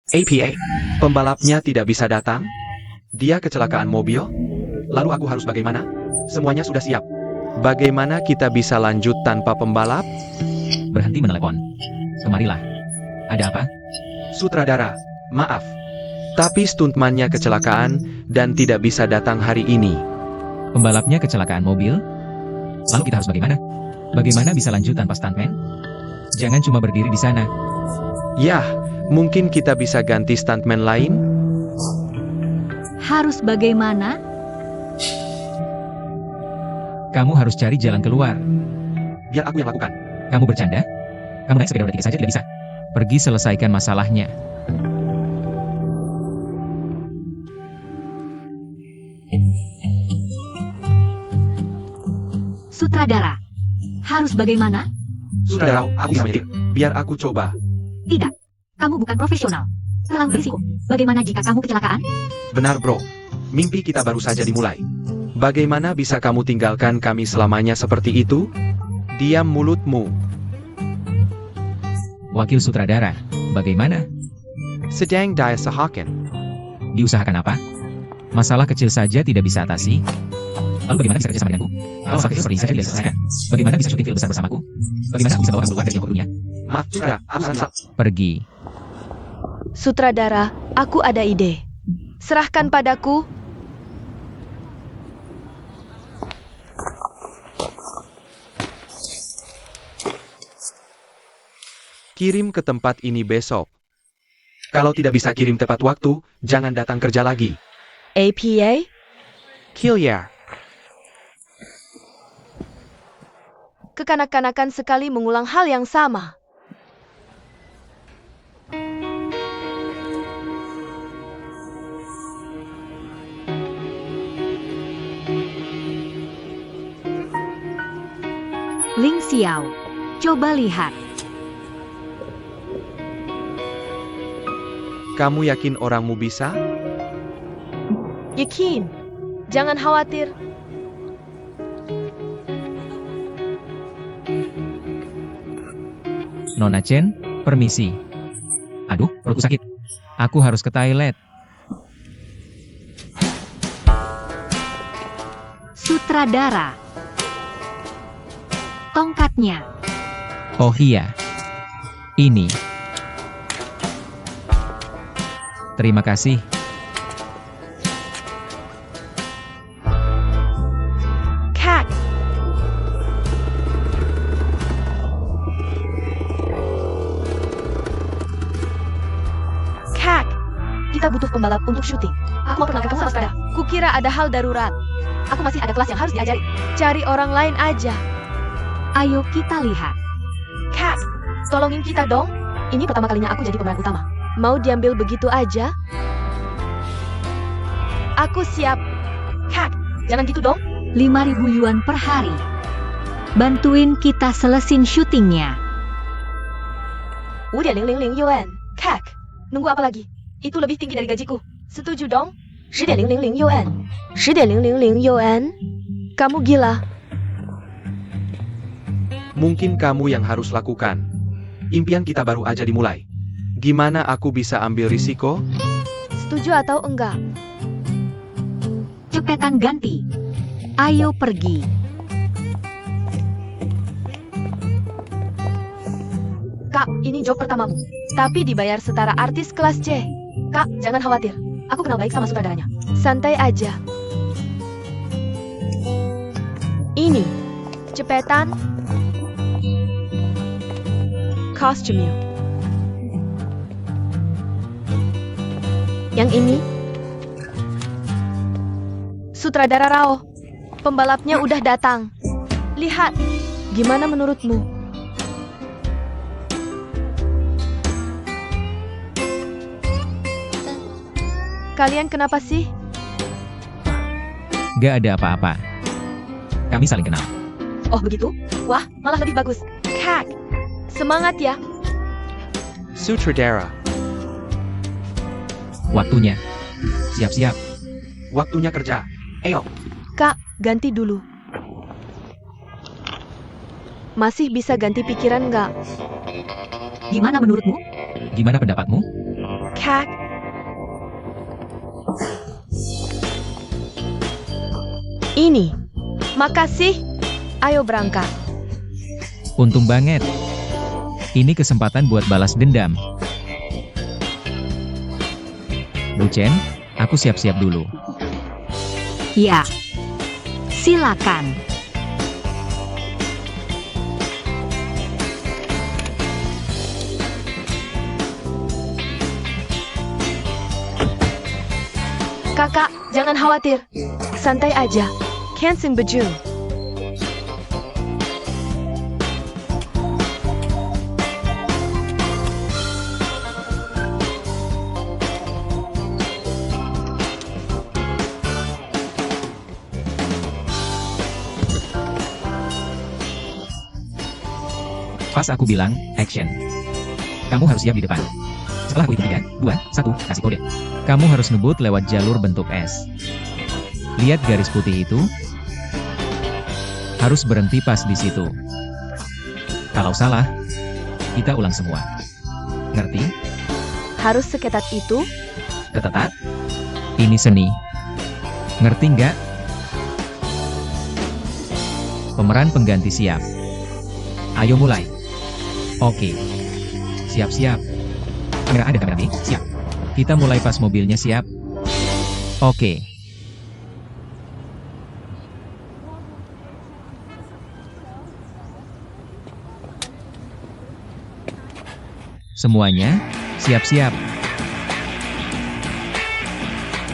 APA, pembalapnya tidak bisa datang? Dia kecelakaan mobil? Lalu aku harus bagaimana? Semuanya sudah siap. Bagaimana kita bisa lanjut tanpa pembalap? Berhenti menelepon. Kemarilah. Ada apa? Sutradara, maaf. Tapi stuntmannya kecelakaan dan tidak bisa datang hari ini. Pembalapnya kecelakaan mobil? Lalu kita harus bagaimana? Bagaimana bisa lanjut tanpa stuntman? Jangan cuma berdiri di sana. Yah, mungkin kita bisa ganti stuntman lain? Harus bagaimana? Kamu harus cari jalan keluar. Biar aku yang lakukan. Kamu bercanda? Kamu naik sepeda roda 3 saja tidak bisa. Pergi selesaikan masalahnya. Sutradara. Harus bagaimana? Sutradara, aku bisa menyetir. Biar aku coba. Tidak. Kamu bukan profesional. Terlalu berisiko. Bagaimana jika kamu kecelakaan? Benar bro, mimpi kita baru saja dimulai. Bagaimana bisa kamu tinggalkan kami selamanya seperti itu? Diam mulutmu. Wakil sutradara, bagaimana? Sedang diusahakan. Diusahakan apa? Masalah kecil saja tidak bisa atasi. Lalu bagaimana bisa kerja sama denganku? Kalau hal kecil seperti ini saja tidak bisa selesaikan. Bagaimana bisa syuting film besar bersamaku? Bagaimana aku bisa bawa kamu keluar dari Tiongkok dunia? Maaf sutradara, aku salah. Pergi. Sutradara, aku ada ide. Serahkan padaku. Kirim ke tempat ini besok. Kalau tidak bisa kirim tepat waktu, jangan datang kerja lagi. APA? Killiar. Kekanak-kanakan sekali mengulang hal yang sama. Ling Xiao. Coba lihat. Kamu yakin orangmu bisa? Yakin. Jangan khawatir. Nona Chen, permisi. Aduh, perutku sakit. Aku harus ke toilet. Sutradara. Tongkatnya. Oh iya. Ini. Terima kasih. Kak. Kak. Kita butuh pembalap untuk syuting. Aku mau perkenalkan kamu sama sepeda. Kukira ada hal darurat. Aku masih ada kelas yang harus diajari. Cari orang lain aja. Ayo kita lihat. Kak, tolongin kita dong. Ini pertama kalinya aku jadi pemeran utama. Mau diambil begitu aja? Aku siap. Kak, jangan gitu dong. 5.000 yuan per hari. Bantuin kita selesin syutingnya. 5.000 yuan. Kak, nunggu apa lagi? Itu lebih tinggi dari gajiku. Setuju dong? 10.000 yuan. 10.000 yuan? Kamu gila. Mungkin kamu yang harus lakukan. Impian kita baru aja dimulai. Gimana aku bisa ambil risiko? Setuju atau enggak? Cepetan ganti. Ayo pergi. Kak, ini job pertamamu. Tapi dibayar setara artis kelas C. Kak, jangan khawatir. Aku kenal baik sama sutradaranya. Santai aja. Ini. Cepetan. Kostumnya. Yang ini. Sutradara Rao. Pembalapnya udah datang. Lihat. Gimana menurutmu? Kalian kenapa sih? Gak ada apa-apa. Kami saling kenal. Oh begitu? Wah, malah lebih bagus. Kak, semangat ya. Sutradara, Waktunya. Siap-siap. waktunya kerja. Ayo. Kak, ganti dulu. Masih bisa ganti pikiran nggak? Gimana menurutmu? Gimana pendapatmu? Kak. Ini. Makasih. Ayo berangkat. Untung banget. Ini kesempatan buat balas dendam. Bu Chen, aku siap-siap dulu. Ya. Silakan. Kakak, jangan khawatir. Santai aja. Kensing baju. Pas aku bilang, action. Kamu harus siap di depan. Setelah aku hitung 3, 2, 1, kasih kode. Kamu harus ngebut lewat jalur bentuk S. Lihat garis putih itu? Harus berhenti pas di situ. Kalau salah, kita ulang semua. Ngerti? Harus seketat itu? Ketetat? Ini seni. Ngerti nggak? Pemeran pengganti siap. Ayo mulai. Oke. Siap-siap. Kamera ada, kamera B, siap. Kita mulai pas mobilnya siap. Oke. Semuanya, siap-siap.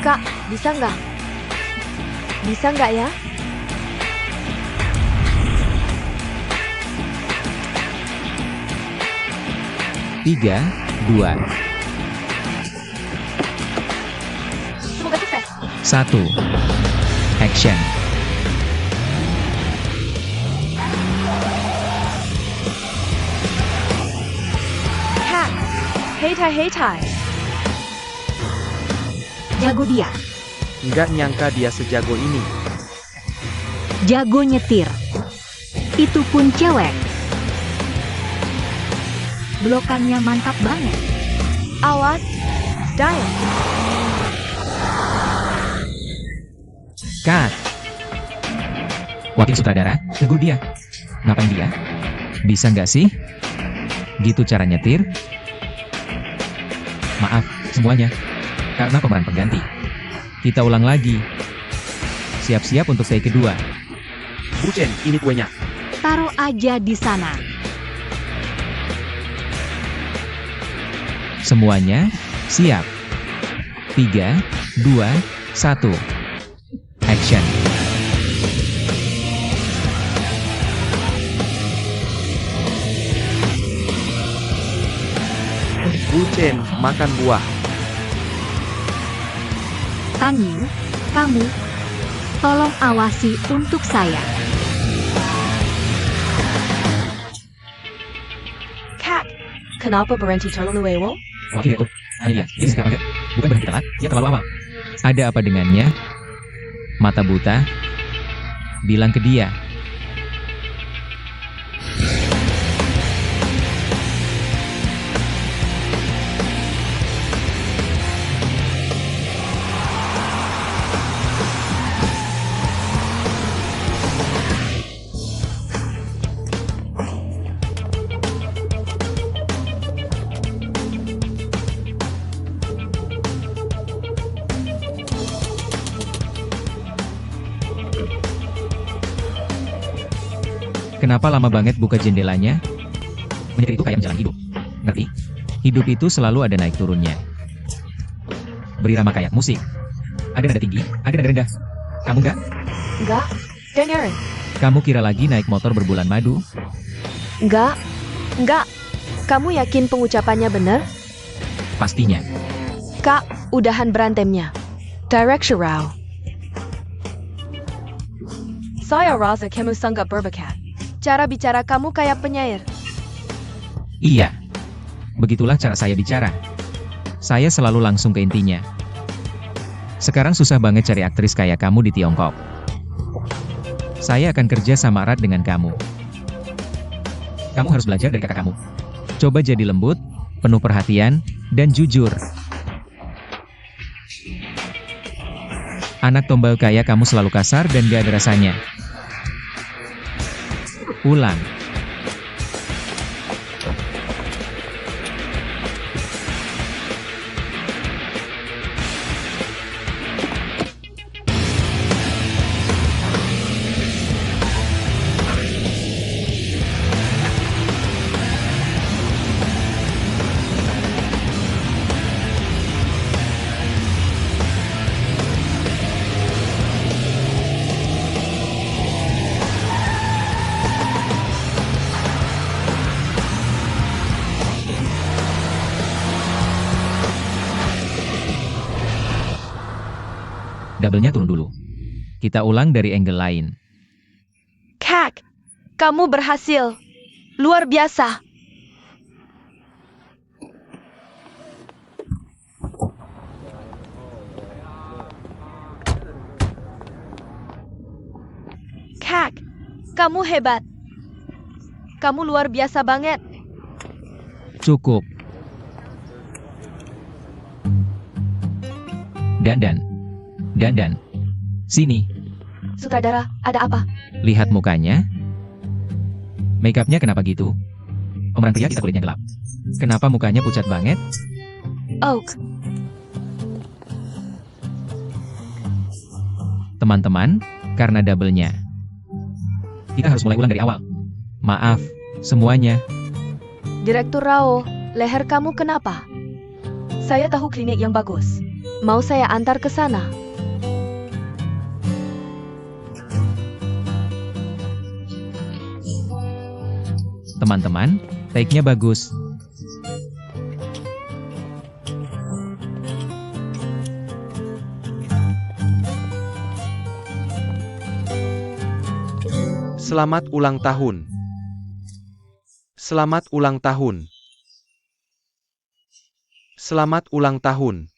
Kak, bisa nggak? Bisa nggak ya? Tiga, 2, Semoga sukses. 1. Action. Kak, hei tai. Jago dia. Nggak nyangka dia sejago ini. Jago nyetir. Itu pun cewek. Blokannya mantap banget. Awas. Style. Cut. Wakil sutradara, tegur dia. Ngapain dia? Bisa nggak sih? Gitu cara nyetir? Maaf, semuanya. Karena pemeran pengganti. Kita ulang lagi. Siap-siap untuk take kedua. Bu Chen, ini kuenya. Taruh aja di sana. Semuanya, siap. 3, 2, 1. Action. Bu Chen, makan buah. Tan Yu, kamu, tolong awasi untuk saya. Kak, kenapa berhenti terlalu awal? Wakil itu, hanya dia, ini sekarang bukan berhenti telat, dia terlalu awal. Ada apa dengannya? Mata buta? Bilang ke dia. Kenapa lama banget buka jendelanya? Menyetir itu kayak menjalani hidup. Ngerti? Hidup itu selalu ada naik turunnya. Berirama kayak musik. Ada nada tinggi, ada nada rendah. Kamu nggak? Enggak. Dengerin. Kamu kira lagi naik motor berbulan madu? Enggak. Enggak. Kamu yakin pengucapannya benar? Pastinya. Kak, udahan berantemnya. Directional. Saya rasa kamu sangat berbakat. Cara bicara kamu kayak penyair. Iya. Begitulah cara saya bicara. Saya selalu langsung ke intinya. Sekarang susah banget cari aktris kayak kamu di Tiongkok. Saya akan kerja sama erat dengan kamu. Kamu harus belajar dari kakak kamu. Coba jadi lembut, penuh perhatian, dan jujur. Anak tombal kaya, kamu selalu kasar dan gak ada rasanya. Ulang. Double-nya turun dulu. Kita ulang dari angle lain. Kak, kamu berhasil. Luar biasa. Kak, kamu hebat. Kamu luar biasa banget. Cukup. Dandan. Sini. Sutradara, ada apa? Lihat mukanya. Makeupnya kenapa gitu? Pemeran pria kita kulitnya gelap. Kenapa mukanya pucat banget? Oak, Teman-teman, karena double-nya. Kita harus mulai ulang dari awal. Maaf, semuanya. Direktur Rao, leher kamu kenapa? Saya tahu klinik yang bagus. Mau saya antar ke sana? Teman-teman, take-nya bagus. Selamat ulang tahun. Selamat ulang tahun. Selamat ulang tahun.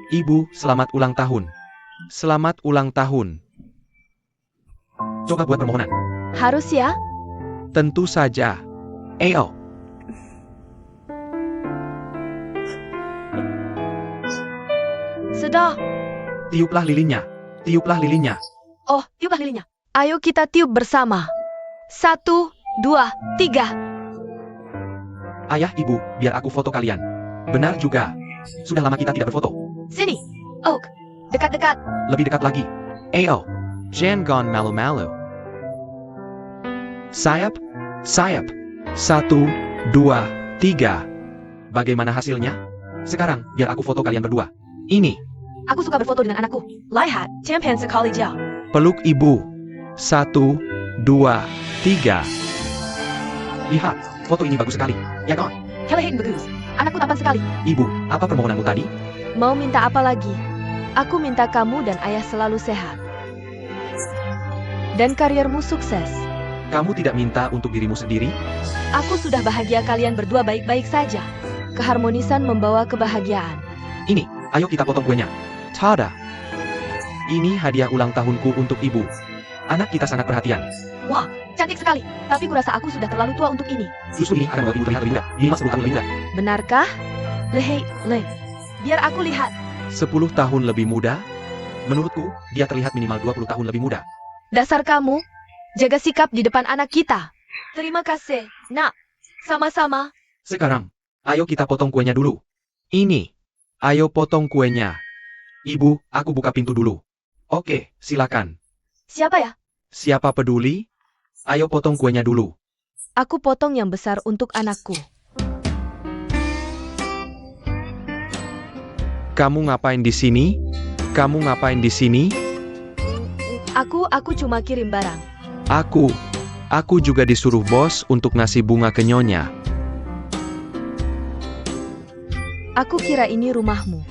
Ibu, selamat ulang tahun. Selamat ulang tahun. Coba buat permohonan. Harus ya? Tentu saja. Ayo. Sudah. Tiuplah lilinnya. Tiuplah lilinnya. Oh, tiuplah lilinnya. Ayo kita tiup bersama. 1, 2, 3. Ayah, ibu, biar aku foto kalian. Benar juga. Sudah lama kita tidak berfoto. Sini. Oak, dekat-dekat. Lebih dekat lagi. Ayo. Jangan malu-malu. Sayap. Sayap. 1, 2, 3. Bagaimana hasilnya? Sekarang, biar aku foto kalian berdua. Ini. Aku suka berfoto dengan anakku. Lihat, champion sekali dia. Peluk ibu. 1, 2, 3. Lihat, foto ini bagus sekali. Ya kan? Kelehin bagus. Anakku tampan sekali. Ibu, apa permohonanmu tadi? Mau minta apa lagi? Aku minta kamu dan ayah selalu sehat. Dan kariermu sukses. Kamu tidak minta untuk dirimu sendiri? Aku sudah bahagia, kalian berdua baik-baik saja. Keharmonisan membawa kebahagiaan. Ini, ayo kita potong kuenya. Tada! Ini hadiah ulang tahunku untuk ibu. Anak kita sangat perhatian. Wah, cantik sekali. Tapi kurasa aku sudah terlalu tua untuk ini. Justru ini akan membuat ibu terlihat lebih muda. Minimal 10 tahun lebih muda. Benarkah? Le. Biar aku lihat. 10 tahun lebih muda? Menurutku, dia terlihat minimal 20 tahun lebih muda. Dasar kamu. Jaga sikap di depan anak kita. Terima kasih, nak. Sama-sama. Sekarang, ayo kita potong kuenya dulu. Ini. Ayo potong kuenya. Ibu, aku buka pintu dulu. Oke, silakan. Siapa ya? Siapa peduli? Ayo potong kuenya dulu. Aku potong yang besar untuk anakku. Kamu ngapain di sini? Kamu ngapain di sini? Aku cuma kirim barang. Aku juga disuruh bos untuk ngasih bunga ke Nyonya. Aku kira ini rumahmu.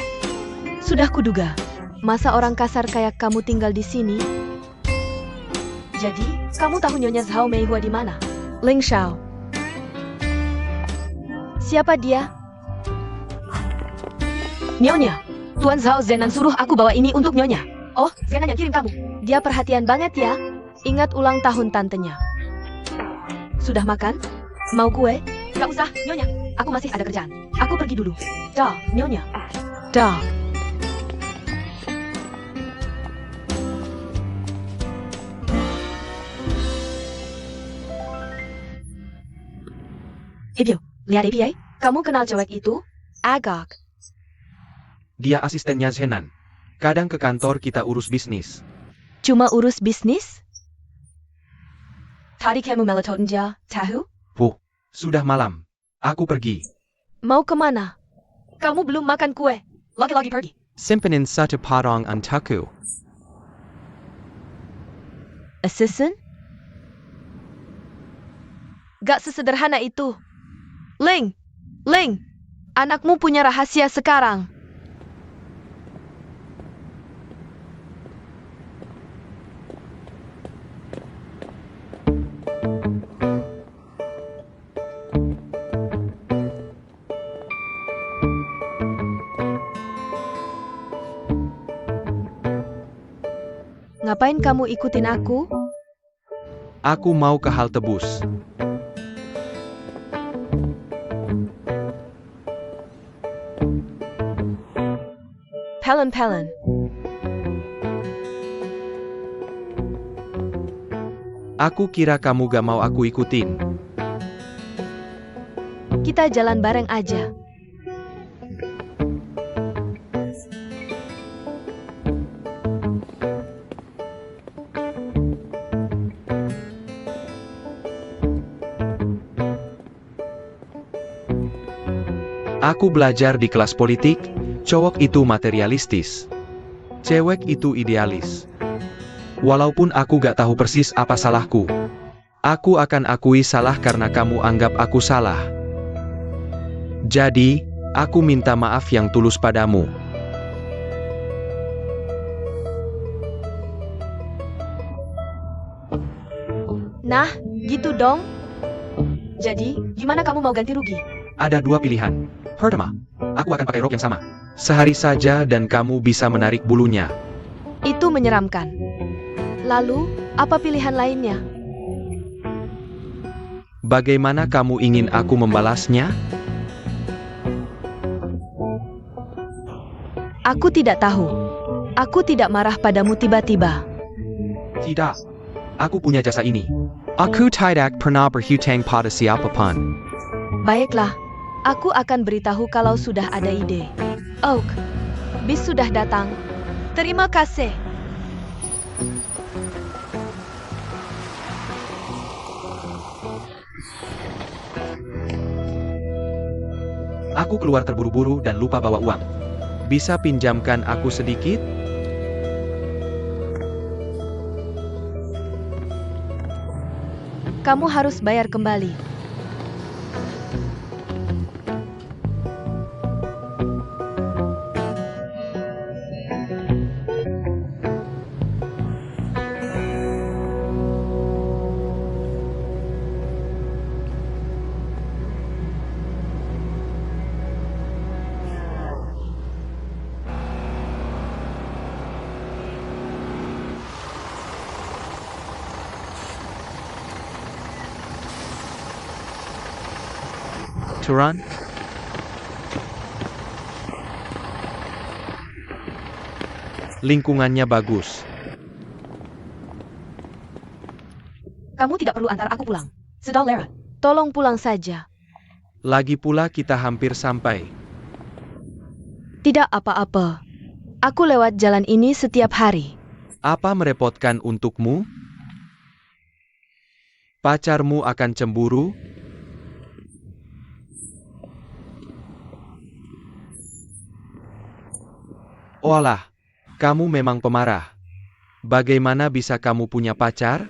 Sudah kuduga. Masa orang kasar kayak kamu tinggal di sini? Jadi, kamu tahu Nyonya Zhao Meihua di mana? Ling Shao. Siapa dia? Nyonya, Tuan Zhao Zenan suruh aku bawa ini untuk Nyonya. Oh, Zenan yang kirim kamu. Dia perhatian banget ya. Ingat ulang tahun tantenya. Sudah makan? Mau kue? Gak usah, Nyonya. Aku masih ada kerjaan. Aku pergi dulu. Dah, Nyonya. Dah. Ibyo, lihat APA. Kamu kenal cewek itu? Agak. Dia asistennya Zenan. Kadang ke kantor kita urus bisnis. Cuma urus bisnis? Tadi kamu melatonin tahu? Bu, sudah malam. Aku pergi. Mau kemana? Kamu belum makan kue. Lagi-lagi pergi. Simpenin satu potong untukku. Assistant? Gak sesederhana itu. Ling! Ling! Anakmu punya rahasia sekarang. Ngapain kamu ikutin aku? Aku mau ke halte bus. Pelen-pelen. Aku kira kamu gak mau aku ikutin. Kita jalan bareng aja. Aku belajar di kelas politik, cowok itu materialistis. Cewek itu idealis. Walaupun aku gak tahu persis apa salahku. Aku akan akui salah karena kamu anggap aku salah. Jadi, aku minta maaf yang tulus padamu. Nah, gitu dong. Jadi, gimana kamu mau ganti rugi? Ada dua pilihan. Pertama, aku akan pakai rok yang sama. Sehari saja dan kamu bisa menarik bulunya. Itu menyeramkan. Lalu, apa pilihan lainnya? Bagaimana kamu ingin aku membalasnya? Aku tidak tahu. Aku tidak marah padamu tiba-tiba. Tidak. Aku punya jasa ini. Aku tidak pernah berhutang pada siapapun. Baiklah, aku akan beritahu kalau sudah ada ide. Oak, bis sudah datang. Terima kasih. Aku keluar terburu-buru dan lupa bawa uang. Bisa pinjamkan aku sedikit? Kamu harus bayar kembali. Turan? Lingkungannya bagus. Kamu tidak perlu antar aku pulang. Sudah lewat. Tolong pulang saja. Lagi pula kita hampir sampai. Tidak apa-apa. Aku lewat jalan ini setiap hari. Apa merepotkan untukmu? Pacarmu akan cemburu? Oalah, kamu memang pemarah. Bagaimana bisa kamu punya pacar?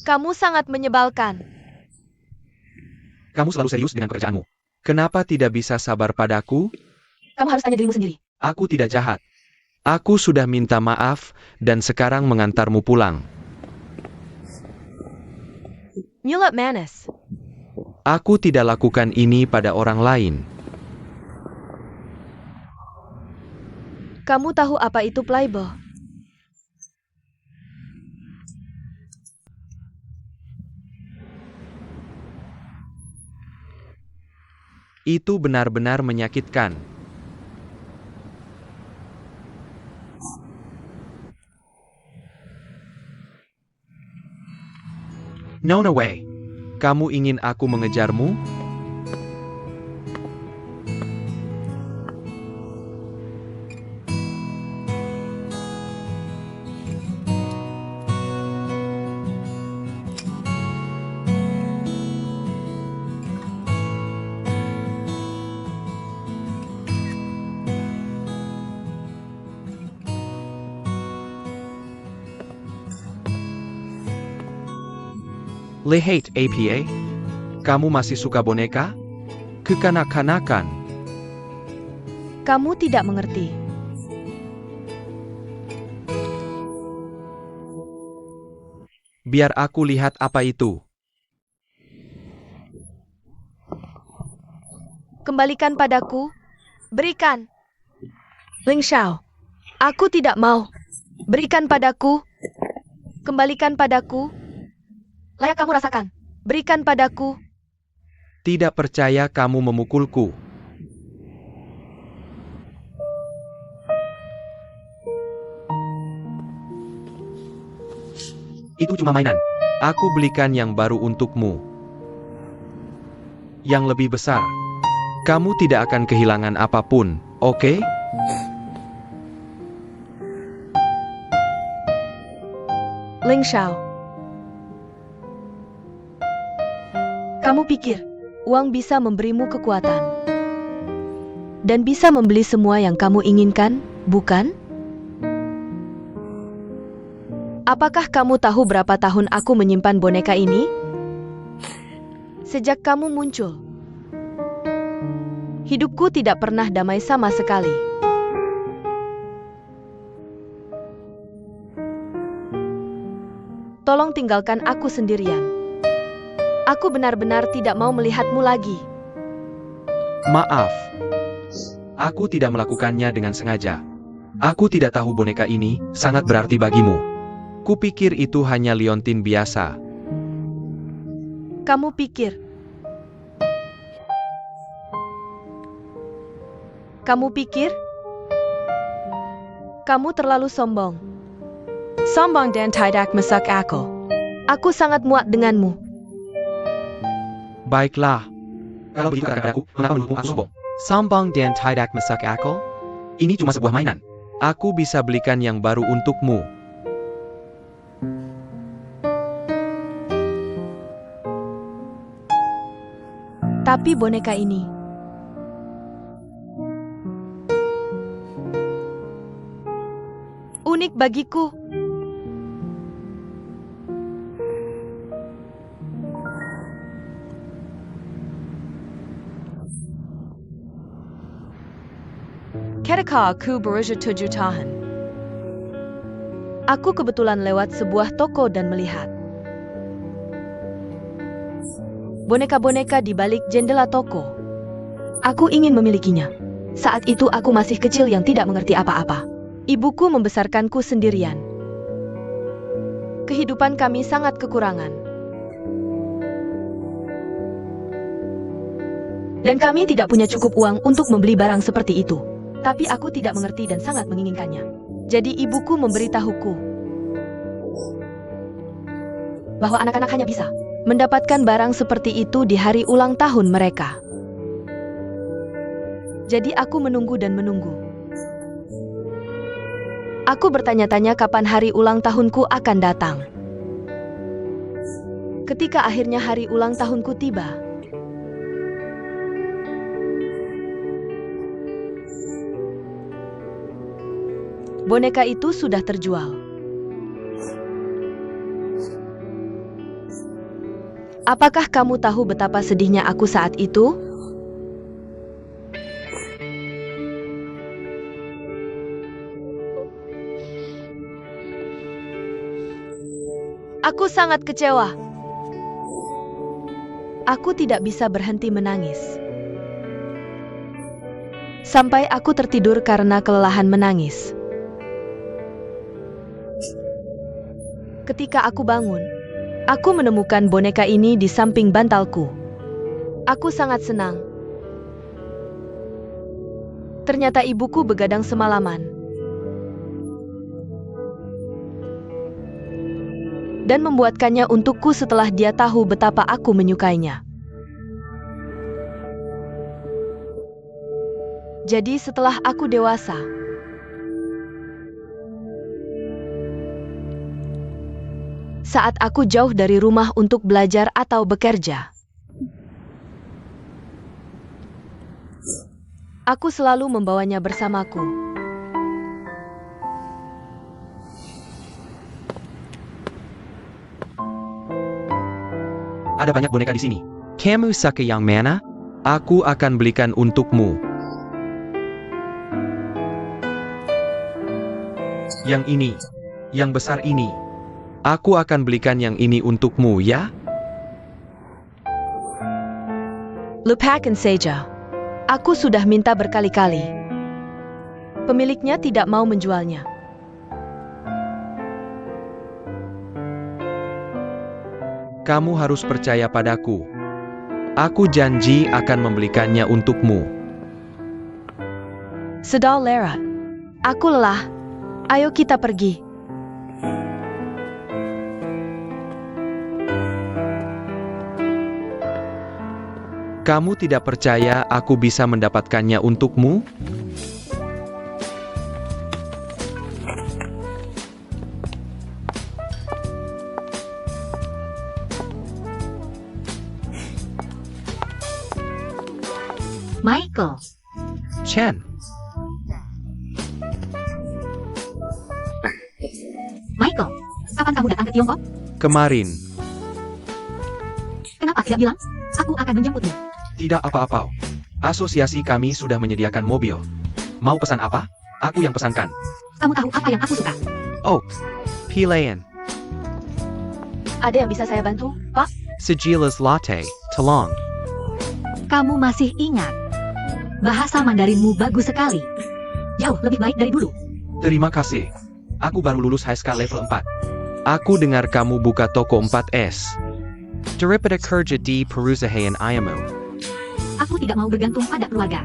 Kamu sangat menyebalkan. Kamu selalu serius dengan pekerjaanmu. Kenapa tidak bisa sabar padaku? Kamu harus tanya dirimu sendiri. Aku tidak jahat. Aku sudah minta maaf dan sekarang mengantarmu pulang. Mulut manis. Aku tidak lakukan ini pada orang lain. Kamu tahu apa itu playboy? Itu benar-benar menyakitkan. No way. Kamu ingin aku mengejarmu? Lihat apa? Kamu masih suka boneka? Kekanak-kanakan. Kamu tidak mengerti. Biar aku lihat apa itu. Kembalikan padaku. Berikan. Ling Xiao, aku tidak mau. Berikan padaku. Kembalikan padaku. Layak kamu rasakan. Berikan padaku. Tidak percaya kamu memukulku. Itu cuma mainan. Aku belikan yang baru untukmu. Yang lebih besar. Kamu tidak akan kehilangan apapun, oke? Ling Xiao. Kamu pikir, uang bisa memberimu kekuatan. Dan bisa membeli semua yang kamu inginkan, bukan? Apakah kamu tahu berapa tahun aku menyimpan boneka ini? Sejak kamu muncul. Hidupku tidak pernah damai sama sekali. Tolong tinggalkan aku sendirian. Aku benar-benar tidak mau melihatmu lagi. Maaf. Aku tidak melakukannya dengan sengaja. Aku tidak tahu boneka ini sangat berarti bagimu. Kupikir itu hanya liontin biasa. Kamu pikir. Kamu pikir? Kamu terlalu sombong. Sombong dan tidak masuk akal. Aku sangat muak denganmu. Baiklah. Kalau begitu katakan padaku, mengapa menurutmu aku sombong? Sombong dan tidak masuk akal? Ini cuma sebuah mainan. Aku bisa belikan yang baru untukmu. Tapi boneka ini unik bagiku. Ketika aku berusia 7 tahun. Aku kebetulan lewat sebuah toko dan melihat boneka-boneka di balik jendela toko. Aku ingin memilikinya. Saat itu aku masih kecil yang tidak mengerti apa-apa. Ibuku membesarkanku sendirian. Kehidupan kami sangat kekurangan. Dan kami tidak punya cukup uang untuk membeli barang seperti itu. Tapi aku tidak mengerti dan sangat menginginkannya. Jadi ibuku memberitahuku bahwa anak-anak hanya bisa mendapatkan barang seperti itu di hari ulang tahun mereka. Jadi aku menunggu dan menunggu. Aku bertanya-tanya kapan hari ulang tahunku akan datang. Ketika akhirnya hari ulang tahunku tiba, boneka itu sudah terjual. Apakah kamu tahu betapa sedihnya aku saat itu? Aku sangat kecewa. Aku tidak bisa berhenti menangis. Sampai aku tertidur karena kelelahan menangis. Ketika aku bangun, aku menemukan boneka ini di samping bantalku. Aku sangat senang. Ternyata ibuku begadang semalaman. Dan membuatkannya untukku setelah dia tahu betapa aku menyukainya. Jadi setelah aku dewasa, saat aku jauh dari rumah untuk belajar atau bekerja, aku selalu membawanya bersamaku. Ada banyak boneka di sini. Kamu suka yang mana? Aku akan belikan untukmu. Yang ini. Yang besar ini. Aku akan belikan yang ini untukmu, ya? Lupakan saja. Aku sudah minta berkali-kali. Pemiliknya tidak mau menjualnya. Kamu harus percaya padaku. Aku janji akan membelikannya untukmu. Saudara, aku lelah. Ayo kita pergi. Kamu tidak percaya aku bisa mendapatkannya untukmu? Michael, Chen, Michael, kapan kamu datang ke Tiongkok? kemarin. Kenapa tidak bilang? Aku akan menjemputmu. Tidak apa-apa. Asosiasi kami sudah menyediakan mobil. Mau pesan apa? Aku yang pesankan. Kamu tahu apa yang aku suka? Oh, pilihan. Ada yang bisa saya bantu, Pak? Sejilas latte, tolong. Kamu masih ingat? Bahasa Mandarinmu bagus sekali. Jauh lebih baik dari dulu. Terima kasih. Aku baru lulus HSK level 4. Aku dengar kamu buka toko 4S. Daripada kerja di perusahaan ayahmu. Aku tidak mau bergantung pada keluarga.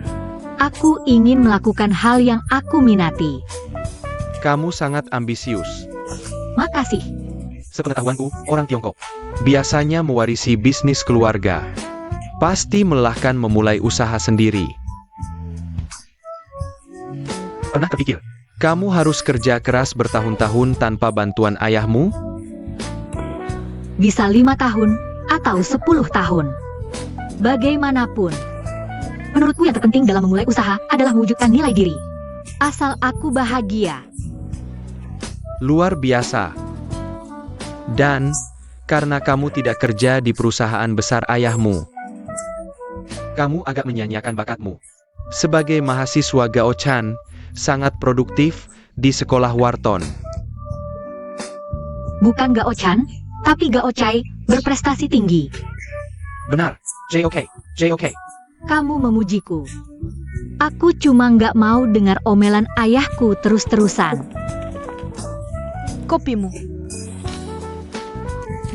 Aku ingin melakukan hal yang aku minati. Kamu sangat ambisius. Makasih. Sepengetahuanku, orang Tiongkok biasanya mewarisi bisnis keluarga. Pasti melelahkan memulai usaha sendiri. Pernah terpikir, kamu harus kerja keras bertahun-tahun tanpa bantuan ayahmu? Bisa 5 tahun atau 10 tahun. Bagaimanapun, menurutku yang terpenting dalam memulai usaha adalah mewujudkan nilai diri. Asal aku bahagia. Luar biasa. Dan, karena kamu tidak kerja di perusahaan besar ayahmu, kamu agak menyanyiakan bakatmu. Sebagai mahasiswa Gaochan, sangat produktif di sekolah Wharton. Bukan Gaochan, tapi Gaocai, berprestasi tinggi. Benar, JOK, JOK. Kamu memujiku. Aku cuma nggak mau dengar omelan ayahku terus-terusan. Kopimu.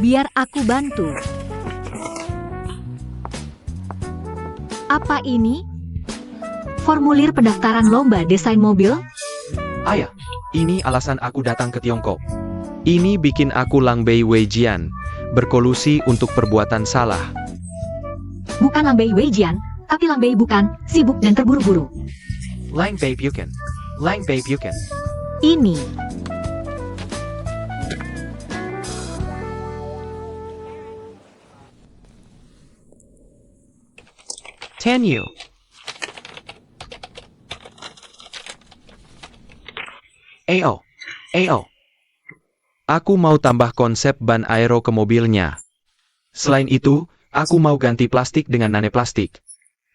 Biar aku bantu. Apa ini? Formulir pendaftaran lomba desain mobil? Ayah, ini alasan aku datang ke Tiongkok. Ini bikin aku Langbei Weijian, berkolusi untuk perbuatan salah. Bukan Langbei Weijian, tapi Langbei bukan, sibuk dan terburu-buru. Langbei Bukan. Langbei Bukan. Ini. Tenyu. AO. AO. Aku mau tambah konsep ban aero ke mobilnya. Selain itu, aku mau ganti plastik dengan nanoplastik.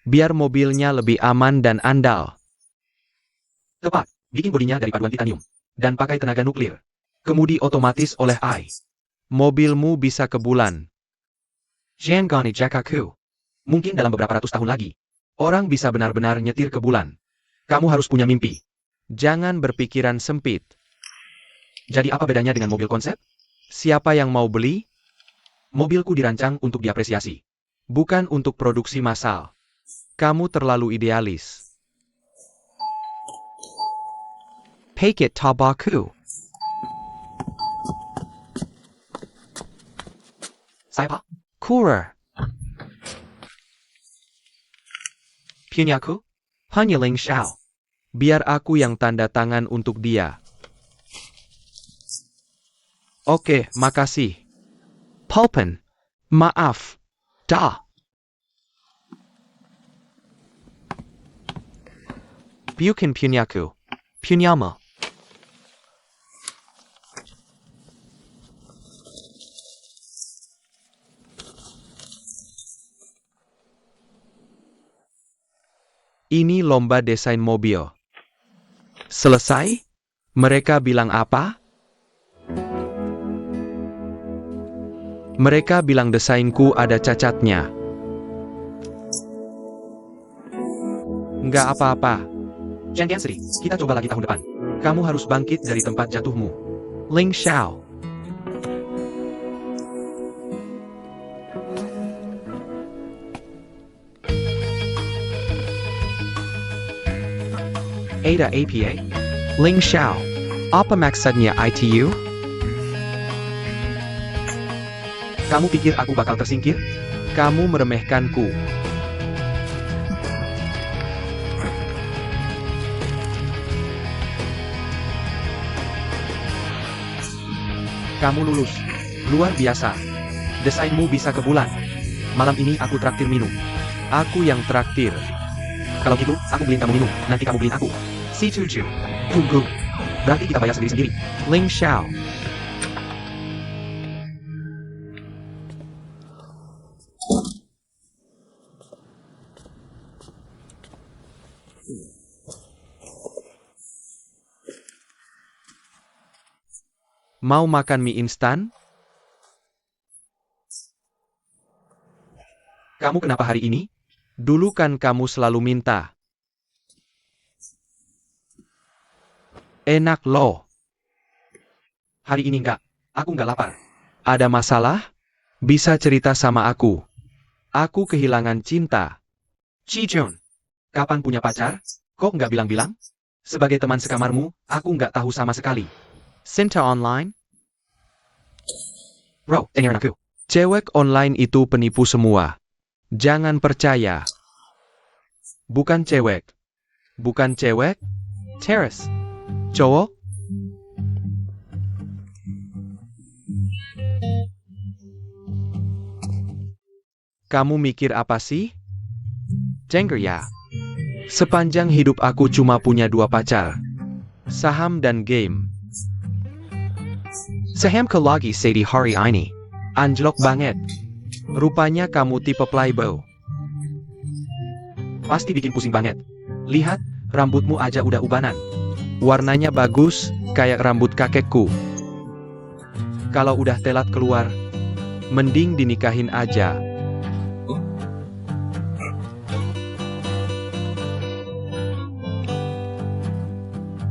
Biar mobilnya lebih aman dan andal. Tepat, bikin bodinya dari paduan titanium. Dan pakai tenaga nuklir. Kemudi otomatis oleh AI. Mobilmu bisa ke bulan. Jangan jakaku. Mungkin dalam beberapa ratus tahun lagi, orang bisa benar-benar nyetir ke bulan. Kamu harus punya mimpi. Jangan berpikiran sempit. Jadi apa bedanya dengan mobil konsep? Siapa yang mau beli? Mobilku dirancang untuk diapresiasi. Bukan untuk produksi massal. Kamu terlalu idealis. Hakit tabaku. Siapa? Kurer. Punyaku? Hanyaling Shao. Biar aku yang tanda tangan untuk dia. Oke, makasih. Pulpen. Maaf. Da. Bukan punyaku. Punyama. Ini lomba desain mobil. Selesai? Mereka bilang apa? Mereka bilang desainku ada cacatnya. Nggak apa-apa. Jangan sedih, kita coba lagi tahun depan. Kamu harus bangkit dari tempat jatuhmu. Ling Xiao. Ada APA? Ling Xiao. Apa maksudnya ITU? Kamu pikir aku bakal tersingkir? Kamu meremehkanku. Kamu lulus. Luar biasa. Desainmu bisa ke bulan. Malam ini aku traktir minum. Aku yang traktir. Kalau gitu, aku beliin kamu minum. Nanti kamu beliin aku. Si Cucu. Tunggu. Berarti kita bayar sendiri-sendiri. Ling Xiao. Mau makan mie instan? Kamu kenapa hari ini? Dulu kan kamu selalu minta. Enak loh. Hari ini enggak. Aku enggak lapar. Ada masalah? Bisa cerita sama aku. Aku kehilangan cinta. Chijun, kapan punya pacar? Kok enggak bilang-bilang? Sebagai teman sekamarmu, aku enggak tahu sama sekali. Cinta online? Bro, dengerin aku. Cewek online itu penipu semua. Jangan percaya. Bukan cewek. Bukan cewek. Terrace. Cowok. Kamu mikir apa sih? Jengger ya. Sepanjang hidup aku cuma punya 2 pacar. Saham dan game. Saham ke lagi di hari ini. Anjlok banget. Rupanya kamu tipe playboy. Pasti bikin pusing banget. Lihat, rambutmu aja udah ubanan. Warnanya bagus, kayak rambut kakekku. Kalau udah telat keluar, mending dinikahin aja.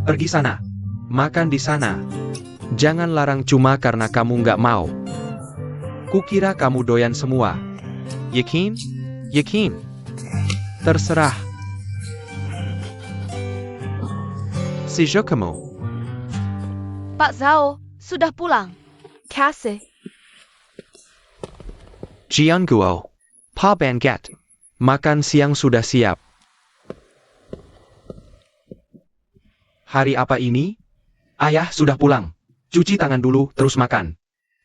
Pergi sana. Makan di sana. Jangan larang cuma karena kamu nggak mau. Kukira kamu doyan semua. Yakin? Yakin? Terserah. Si kamu. Pak Zhao, sudah pulang. Kasih. Jian Guo. Pa Banget. Makan siang sudah siap. Hari apa ini? Ayah sudah pulang. Cuci tangan dulu, terus makan.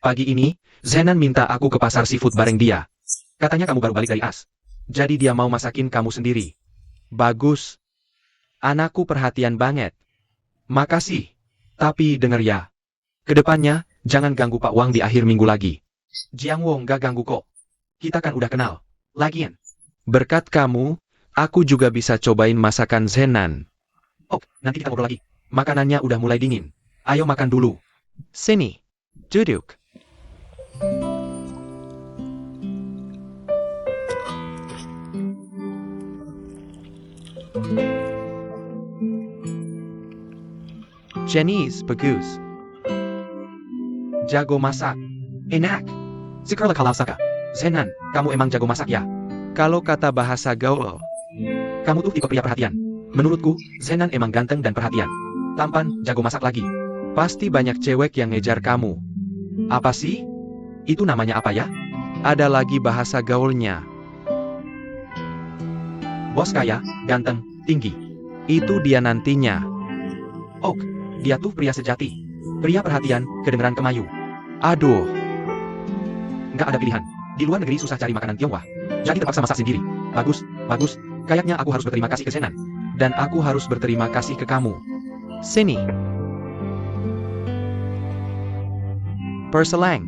Pagi ini, Zenan minta aku ke pasar seafood bareng dia. Katanya kamu baru balik dari AS. Jadi dia mau masakin kamu sendiri. Bagus. Anakku perhatian banget. Makasih. Tapi denger ya. Kedepannya, jangan ganggu Pak Wang di akhir minggu lagi. Jiang Wong gak ganggu kok. Kita kan udah kenal. Lagian. Berkat kamu, aku juga bisa cobain masakan Zenan. Oh, nanti kita ngobrol lagi. Makanannya udah mulai dingin. Ayo makan dulu. Sini. Duduk. Jenny's bagus. Jago masak. Enak. Sekarang kalau saka. Zenan, kamu emang jago masak ya? Kalau kata bahasa gaul, kamu tuh tipe pria perhatian. Menurutku, Zenan emang ganteng dan perhatian. tampan, jago masak lagi. Pasti banyak cewek yang ngejar kamu. Apa sih? Itu namanya apa ya? Ada lagi bahasa gaulnya. Bos kaya, ganteng, tinggi. Itu dia nantinya. Oh, dia tuh pria sejati. Pria perhatian, kedengeran kemayu. Aduh. Nggak ada pilihan. Di luar negeri susah cari makanan Tionghoa. Jadi terpaksa masak sendiri. Bagus, bagus. Kayaknya aku harus berterima kasih ke Zenan. Dan aku harus berterima kasih ke kamu. Sini. Perselang.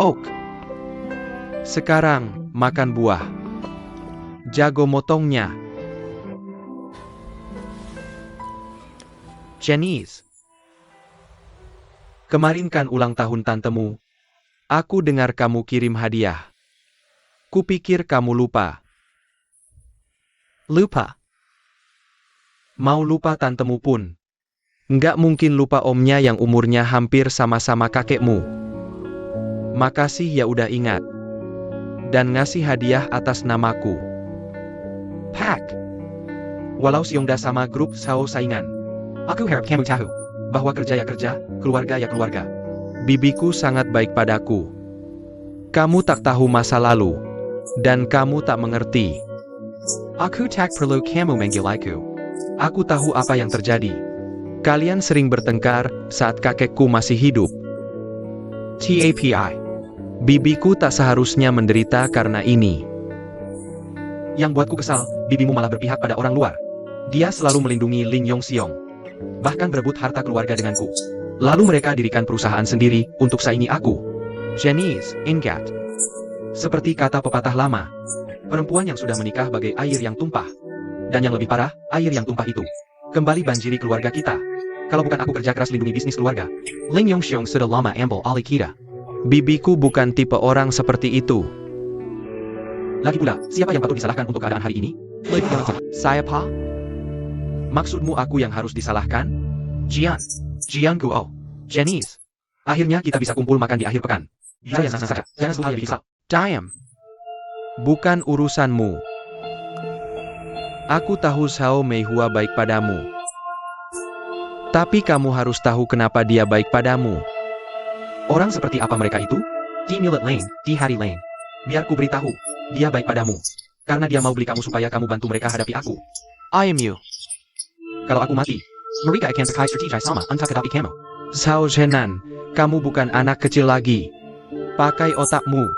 Oak. Sekarang, makan buah. Jago motongnya. Chinese. Kemarin kan ulang tahun tantemu. Aku dengar kamu kirim hadiah. Kupikir kamu lupa. Lupa? Mau lupa tantemu pun. Nggak mungkin lupa omnya yang umurnya hampir sama-sama kakekmu. Makasih ya udah ingat. Dan ngasih hadiah atas namaku. Pak. Walau Sionda sama grup Sao saingan. Aku harap kamu tahu. Bahwa kerja ya kerja, keluarga ya keluarga. Bibiku sangat baik padaku. Kamu tak tahu masa lalu. Dan kamu tak mengerti. Aku tak perlu kamu manggil aku. Aku tahu apa yang terjadi. Kalian sering bertengkar saat kakekku masih hidup. TAPI. Bibiku tak seharusnya menderita karena ini. Yang buatku kesal, bibimu malah berpihak pada orang luar. Dia selalu melindungi Ling Yongxiong. Bahkan berebut harta keluarga denganku. Lalu mereka dirikan perusahaan sendiri untuk saingi aku. Chinese, ingat. Seperti kata pepatah lama. Perempuan yang sudah menikah bagai air yang tumpah. Dan yang lebih parah, air yang tumpah itu kembali banjiri keluarga kita. Kalau bukan aku kerja keras lindungi bisnis keluarga, Ling Yongxiong sudah lama ambil alih kita. Bibiku bukan tipe orang seperti itu. Lagi pula, siapa yang patut disalahkan untuk keadaan hari ini? Saya pa? Maksudmu aku yang harus disalahkan? Jian Guo, Janice. Akhirnya kita bisa kumpul makan di akhir pekan. Saya senang saja, jangan suka lebih kesal. Diam. Bukan urusanmu. Aku tahu Sao Meihua baik padamu. Tapi kamu harus tahu kenapa dia baik padamu. Orang seperti apa mereka itu? Di Millet Lane, di Hari Lane. Biar ku beritahu, dia baik padamu. Karena dia mau beli kamu supaya kamu bantu mereka hadapi aku. I am you. Kalau aku mati, mereka akan pakai strategi sama untuk hadapi kamu. Sao Zenan, kamu bukan anak kecil lagi. Pakai otakmu.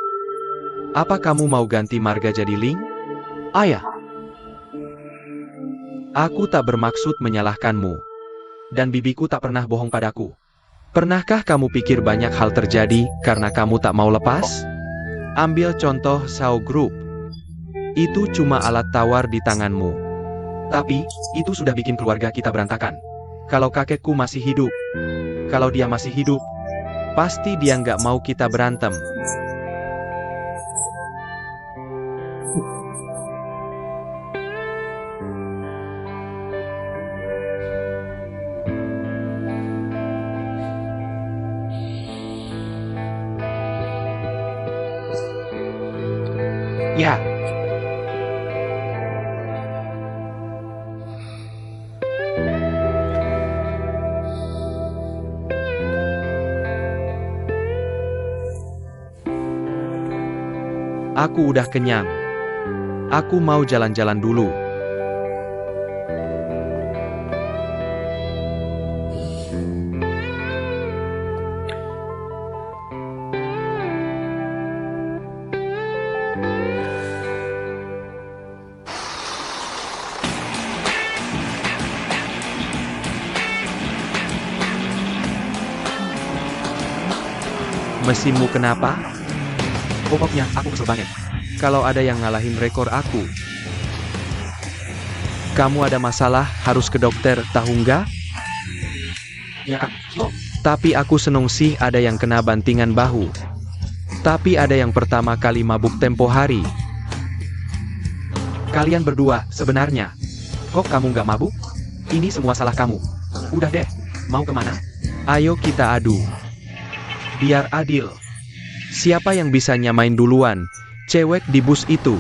Apa kamu mau ganti marga jadi Ling? Ayah. Aku tak bermaksud menyalahkanmu. Dan bibiku tak pernah bohong padaku. Pernahkah kamu pikir banyak hal terjadi karena kamu tak mau lepas? Ambil contoh Sao Group. Itu cuma alat tawar di tanganmu. Tapi, itu sudah bikin keluarga kita berantakan. Kalau kakekku masih hidup, kalau dia masih hidup, pasti dia nggak mau kita berantem. Ya. Aku udah kenyang. Aku mau jalan-jalan dulu. Mesinmu kenapa? Pokoknya aku kesel banget. Kalau ada yang ngalahin rekor aku. Kamu ada masalah, harus ke dokter, tahu nggak? Ya kan? Tapi aku seneng sih ada yang kena bantingan bahu. Tapi ada yang pertama kali mabuk tempo hari. Kalian berdua, sebenarnya. Kok kamu nggak mabuk? Ini semua salah kamu. Udah deh, mau kemana? Ayo kita adu. Biar adil. Siapa yang bisa nyamain duluan? Cewek di bus itu.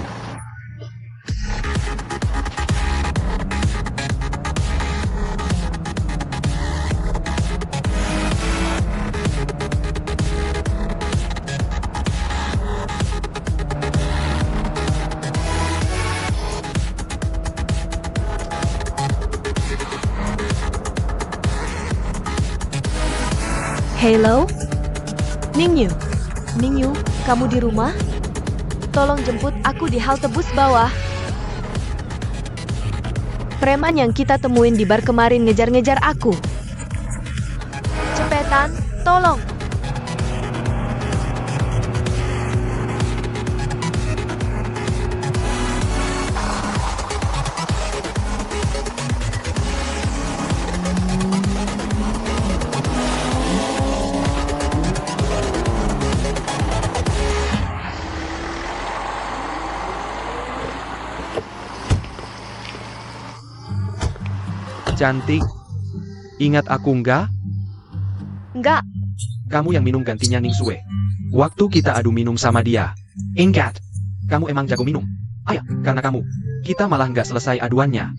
Hello? Ningyu. Ningyu, kamu di rumah? Tolong jemput aku di halte bus bawah. Preman yang kita temuin di bar kemarin ngejar-ngejar aku. Cepetan, tolong. Cantik. Ingat aku nggak? Enggak, Kamu yang minum gantinya Ningsue. Waktu kita adu minum sama dia. Ingat. Kamu emang jago minum. Ayah, karena kamu. Kita malah nggak selesai aduannya.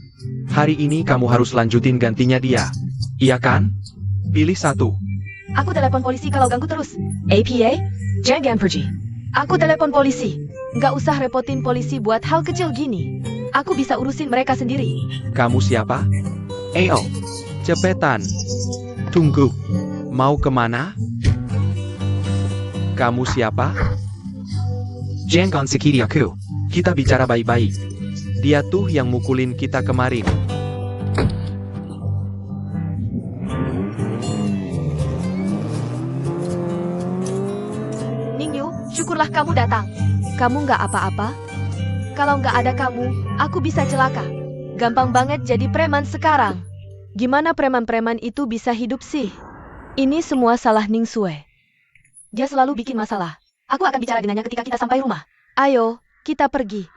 Hari ini kamu harus lanjutin gantinya dia. Iya kan? Pilih satu. aku telepon polisi kalau ganggu terus. APA, jangan pergi. Aku telepon polisi. Nggak usah repotin polisi buat hal kecil gini. Aku bisa urusin mereka sendiri. Kamu siapa? Ayo. Cepetan. Tunggu. Mau kemana? Kamu siapa? Jangan sekiri aku. Kita bicara baik-baik. Dia tuh yang mukulin kita kemarin. Ningyu, syukurlah kamu datang. Kamu nggak apa-apa? Kalau nggak ada kamu, aku bisa celaka. Gampang banget jadi preman sekarang. Gimana preman-preman itu bisa hidup sih? Ini semua salah Ningsue. Dia selalu bikin masalah. Aku akan bicara dengannya ketika kita sampai rumah. Ayo, kita pergi.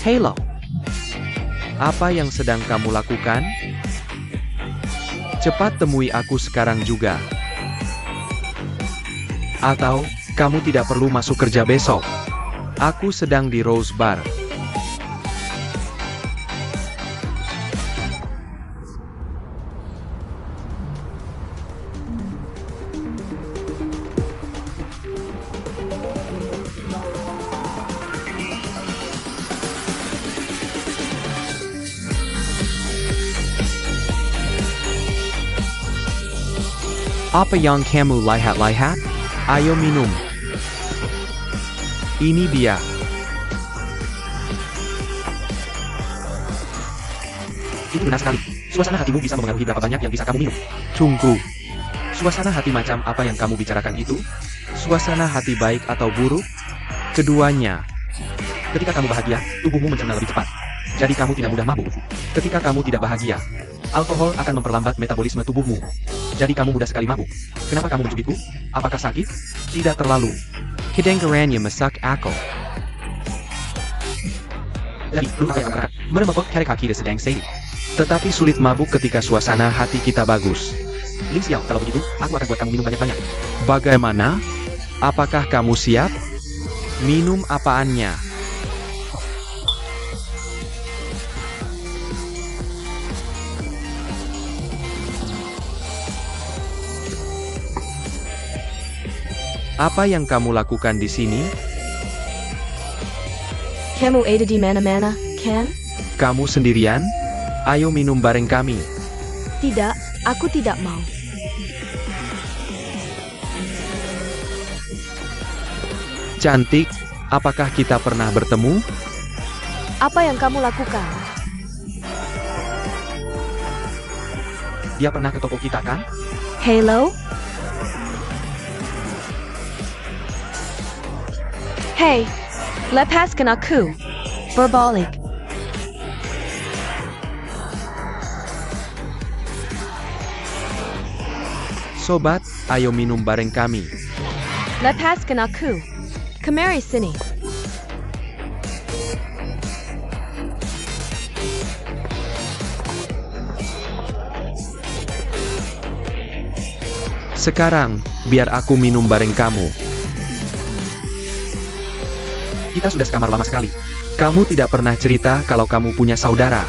Halo. Apa yang sedang kamu lakukan? Cepat temui aku sekarang juga. Atau, kamu tidak perlu masuk kerja besok. Aku sedang di Rose Bar. Apa yang kamu lihat-lihat? Ayo minum. Ini dia. Itu benar sekali. Suasana hatimu bisa mempengaruhi berapa banyak yang bisa kamu minum. Tunggu. Suasana hati macam apa yang kamu bicarakan itu? Suasana hati baik atau buruk? Keduanya. Ketika kamu bahagia, tubuhmu mencerna lebih cepat. Jadi kamu tidak mudah mabuk. Ketika kamu tidak bahagia, alkohol akan memperlambat metabolisme tubuhmu. Jadi kamu mudah sekali mabuk. Kenapa kamu mencubitku? Apakah sakit? Tidak terlalu. Kedengarannya masak aku. Jadi, luka yang berat. Merebut kaki sedang sedih. Tetapi sulit mabuk ketika suasana hati kita bagus. Ling Xiao, kalau begitu, aku akan buat kamu minum banyak-banyak. Bagaimana? Apakah kamu siap? Minum apaannya? Apa yang kamu lakukan di sini? Kamu ada di mana-mana, kan? Kamu sendirian? Ayo minum bareng kami. Tidak, aku tidak mau. Cantik, apakah kita pernah bertemu? Apa yang kamu lakukan? Dia pernah ke toko kita kan? Hello? Hey, lepaskan aku. Berbalik. Sobat, ayo minum bareng kami. Lepaskan aku. Kemari sini. Sekarang, biar aku minum bareng kamu. Kita sudah sekamar lama sekali. Kamu tidak pernah cerita kalau kamu punya saudara.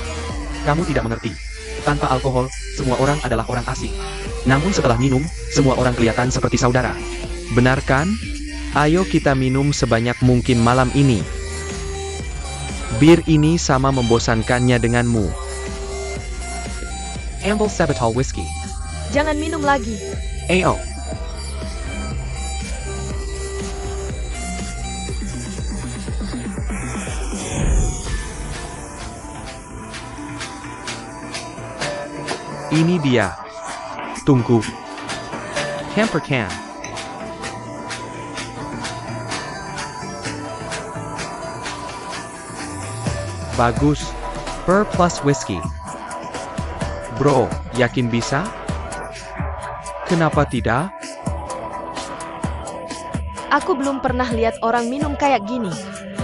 Kamu tidak mengerti. Tanpa alkohol, semua orang adalah orang asing. Namun setelah minum, semua orang kelihatan seperti saudara. Benar kan? Ayo kita minum sebanyak mungkin malam ini. Bir ini sama membosankannya denganmu. Amble Sabatol Whiskey. Jangan minum lagi. Ayo. Ini dia. Tunggu. Camper can. Bagus. Per plus whiskey. Bro, yakin bisa? Kenapa tidak? Aku belum pernah lihat orang minum kayak gini.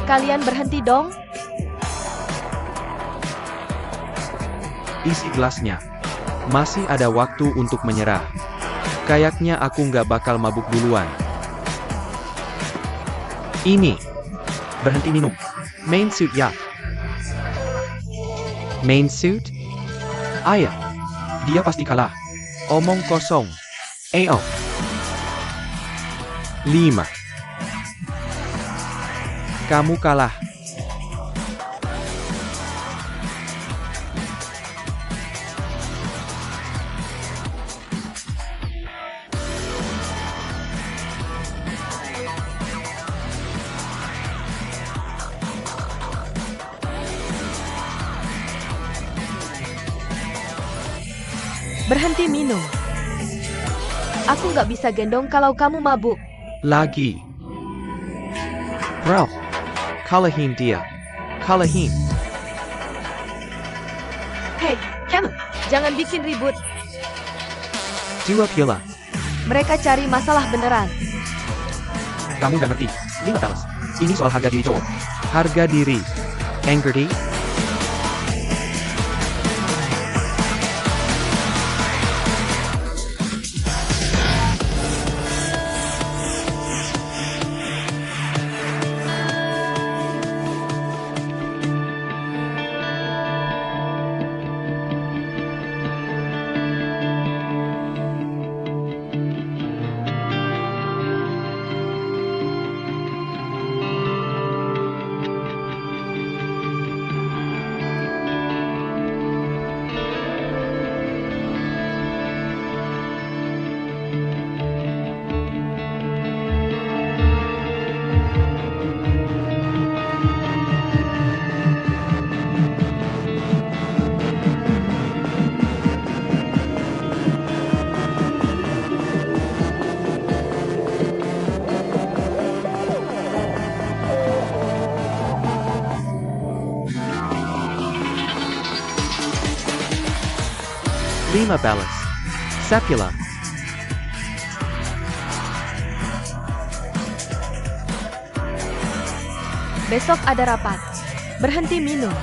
Kalian berhenti dong. Isi gelasnya. Masih ada waktu untuk menyerah. Kayaknya aku nggak bakal mabuk duluan. Ini. Berhenti minum. Main suit ya. Main suit? Ayah. Dia pasti kalah. Omong kosong. Ayo. 5. Kamu kalah. Berhenti minum. Aku nggak bisa gendong kalau kamu mabuk. Lagi. Ralph. Kalahin dia. Kalahin. Hei, Cam, jangan bikin ribut. Dua pila. Mereka cari masalah beneran. Kamu gak ngerti. Lima talas. Ini soal harga diri cowok. Harga diri. Angerti? Lima balas. Sapula. Besok ada rapat. Berhenti minum.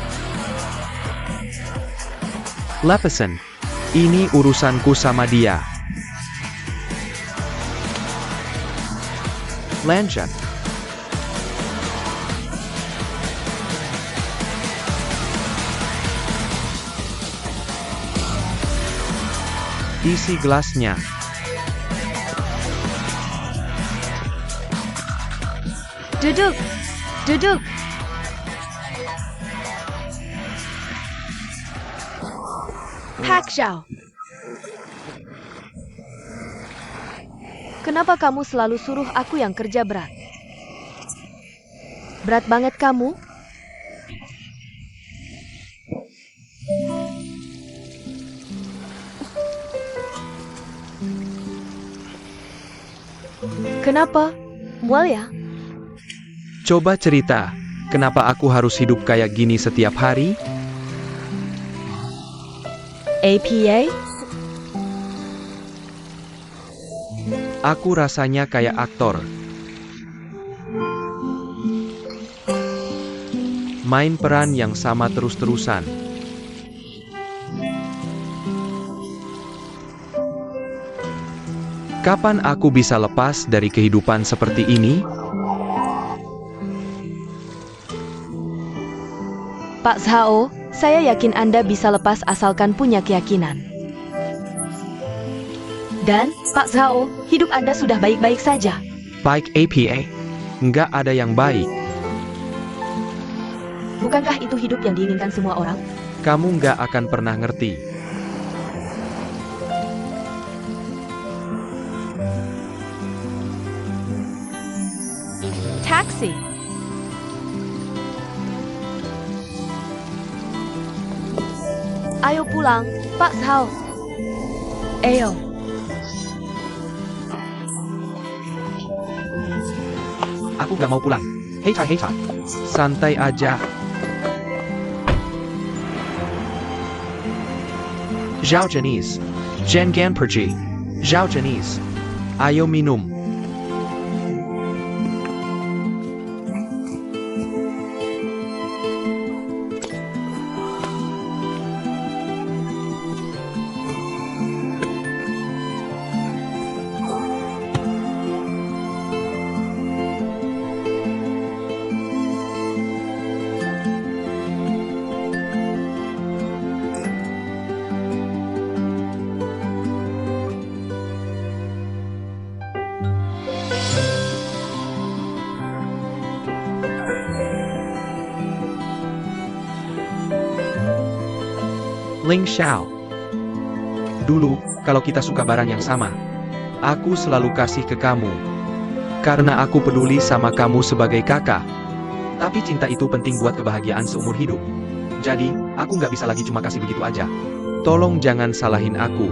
Lepesan. Ini urusanku sama dia. Lanjut. Isi gelasnya. Duduk. Duduk. Hakshaw. Kenapa kamu selalu suruh aku yang kerja berat? Berat banget kamu? Kenapa? Mual ya? Coba cerita, kenapa aku harus hidup kayak gini setiap hari? APA? Aku rasanya kayak aktor. Main peran yang sama terus-terusan. Kapan aku bisa lepas dari kehidupan seperti ini? Pak Zhao, saya yakin Anda bisa lepas asalkan punya keyakinan. Dan, Pak Zhao, hidup Anda sudah baik-baik saja. Baik APA. Nggak ada yang baik. Bukankah itu hidup yang diinginkan semua orang? Kamu nggak akan pernah ngerti. Taxi. Ayo pulang, Pak Zhao. Ayo. Aku nggak mau pulang. Hei Chai. Santai aja. Zhao Janice. Jangan pergi. Zhao Janice. Ayo minum. Ling Xiao. Dulu, kalau kita suka barang yang sama, aku selalu kasih ke kamu. Karena aku peduli sama kamu sebagai kakak. Tapi cinta itu penting buat kebahagiaan seumur hidup. Jadi, aku nggak bisa lagi cuma kasih begitu aja. Tolong jangan salahin aku.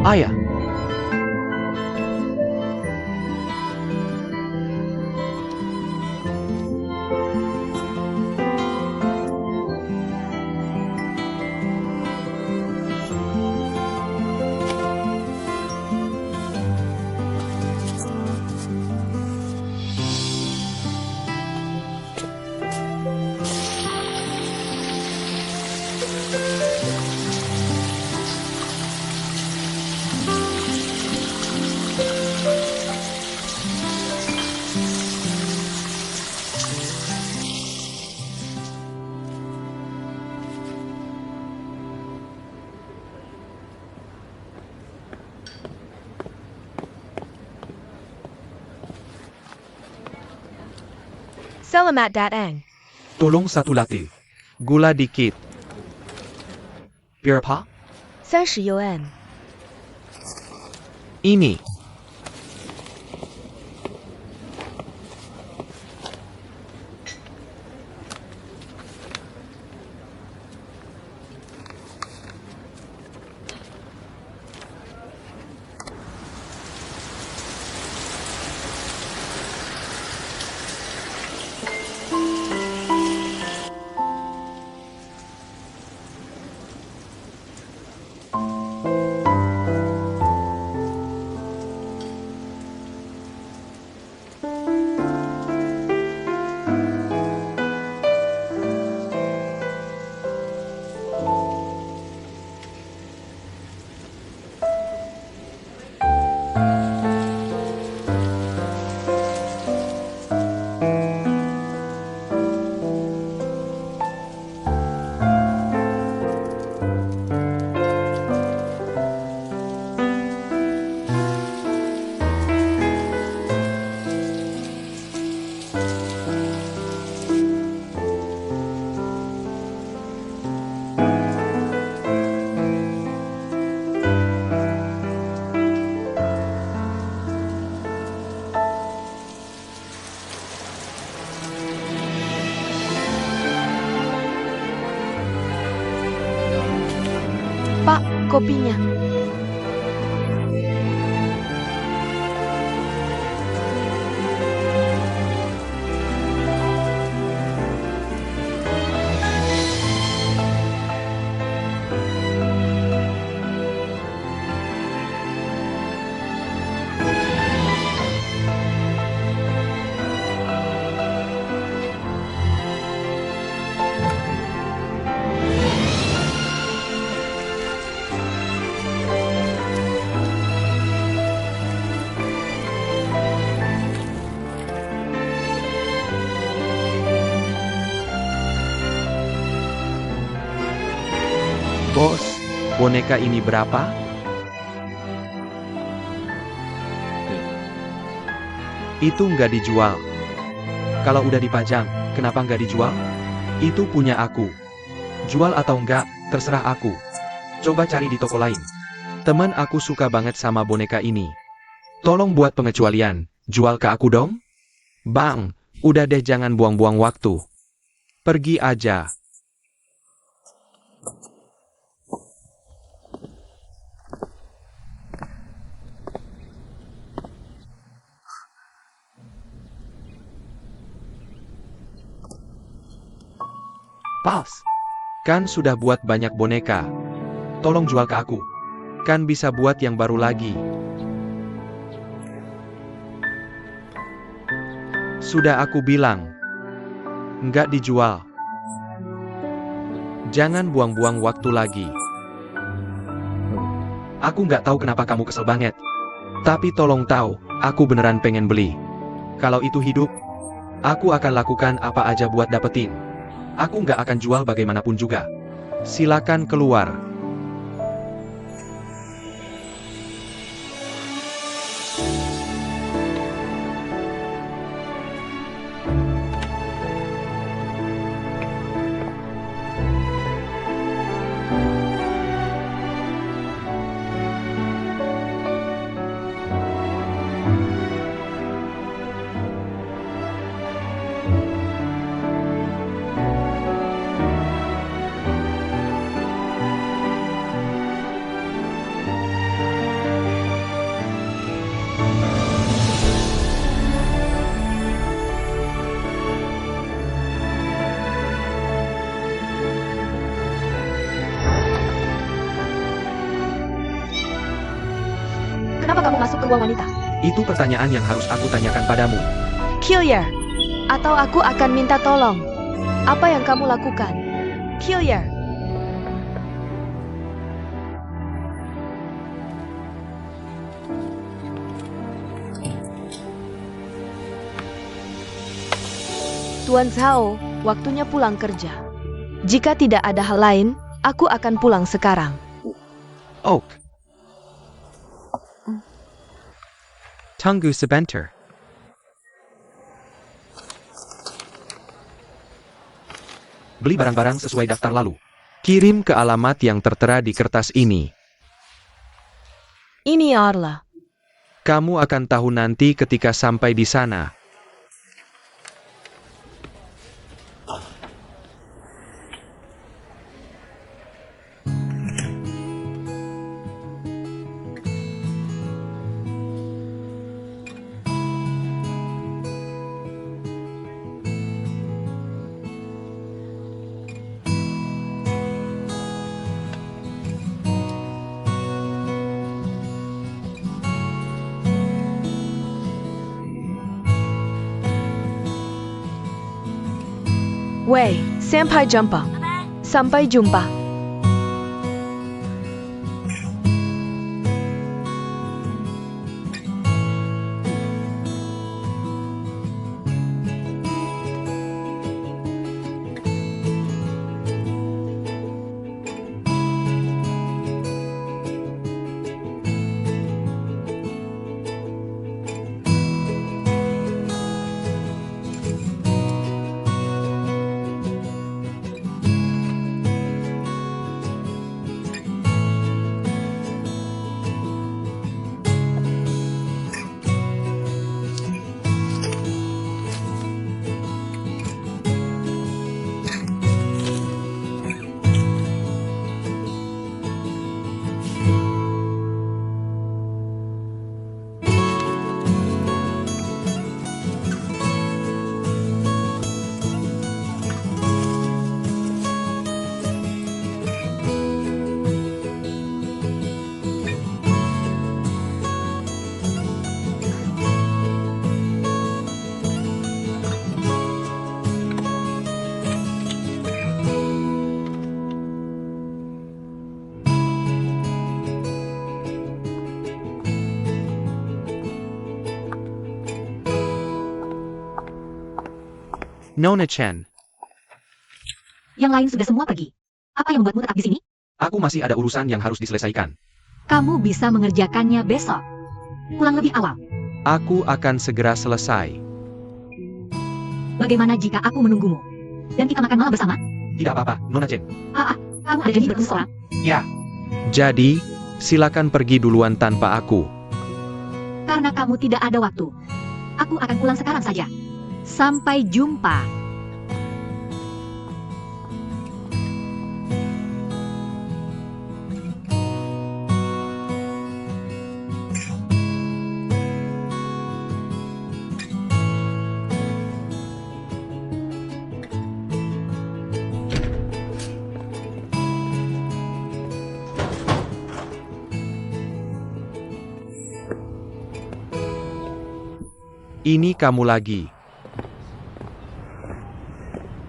Ayah. Selamat datang. Tolong satu latte. Gula dikit. Berapa? 30 yuan. Ini. Pak, kopinya. boneka ini berapa? Itu nggak dijual. Kalau udah dipajang, kenapa nggak dijual? Itu punya aku. Jual atau enggak, terserah aku. Coba cari di toko lain. Teman aku suka banget sama boneka ini. Tolong buat pengecualian, jual ke aku dong? Bang, udah deh jangan buang-buang waktu. Pergi aja. Pas. Kan sudah buat banyak boneka. Tolong jual ke aku. Kan bisa buat yang baru lagi. Sudah aku bilang. Nggak dijual. Jangan buang-buang waktu lagi. Aku nggak tahu kenapa kamu kesel banget. Tapi tolong tahu, aku beneran pengen beli. Kalau itu hidup, aku akan lakukan apa aja buat dapetin. Aku nggak akan jual bagaimanapun juga. Silakan keluar. Kenapa kamu masuk ke ruang wanita? Itu pertanyaan yang harus aku tanyakan padamu. Killier, atau aku akan minta tolong. Apa yang kamu lakukan? Killier. Tuan Zhao, waktunya pulang kerja. Jika tidak ada hal lain, aku akan pulang sekarang. Oak. Tunggu sebentar. Beli barang-barang sesuai daftar lalu. Kirim ke alamat yang tertera di kertas ini. Ini Arla. Kamu akan tahu nanti ketika sampai di sana. Wei, sampai jumpa. Sampai jumpa. Nona Chen, Yang lain sudah semua pergi. Apa yang membuatmu tetap di sini? Aku masih ada urusan yang harus diselesaikan. Kamu bisa mengerjakannya besok. Pulang lebih awal. Aku akan segera selesai. Bagaimana jika aku menunggumu? Dan kita makan malam bersama? Tidak apa-apa, Nona Jen. Kamu ada janji bertemu seorang? Jadi, silakan pergi duluan tanpa aku. Karena kamu tidak ada waktu. Aku akan pulang sekarang saja. Sampai jumpa. Ini kamu lagi.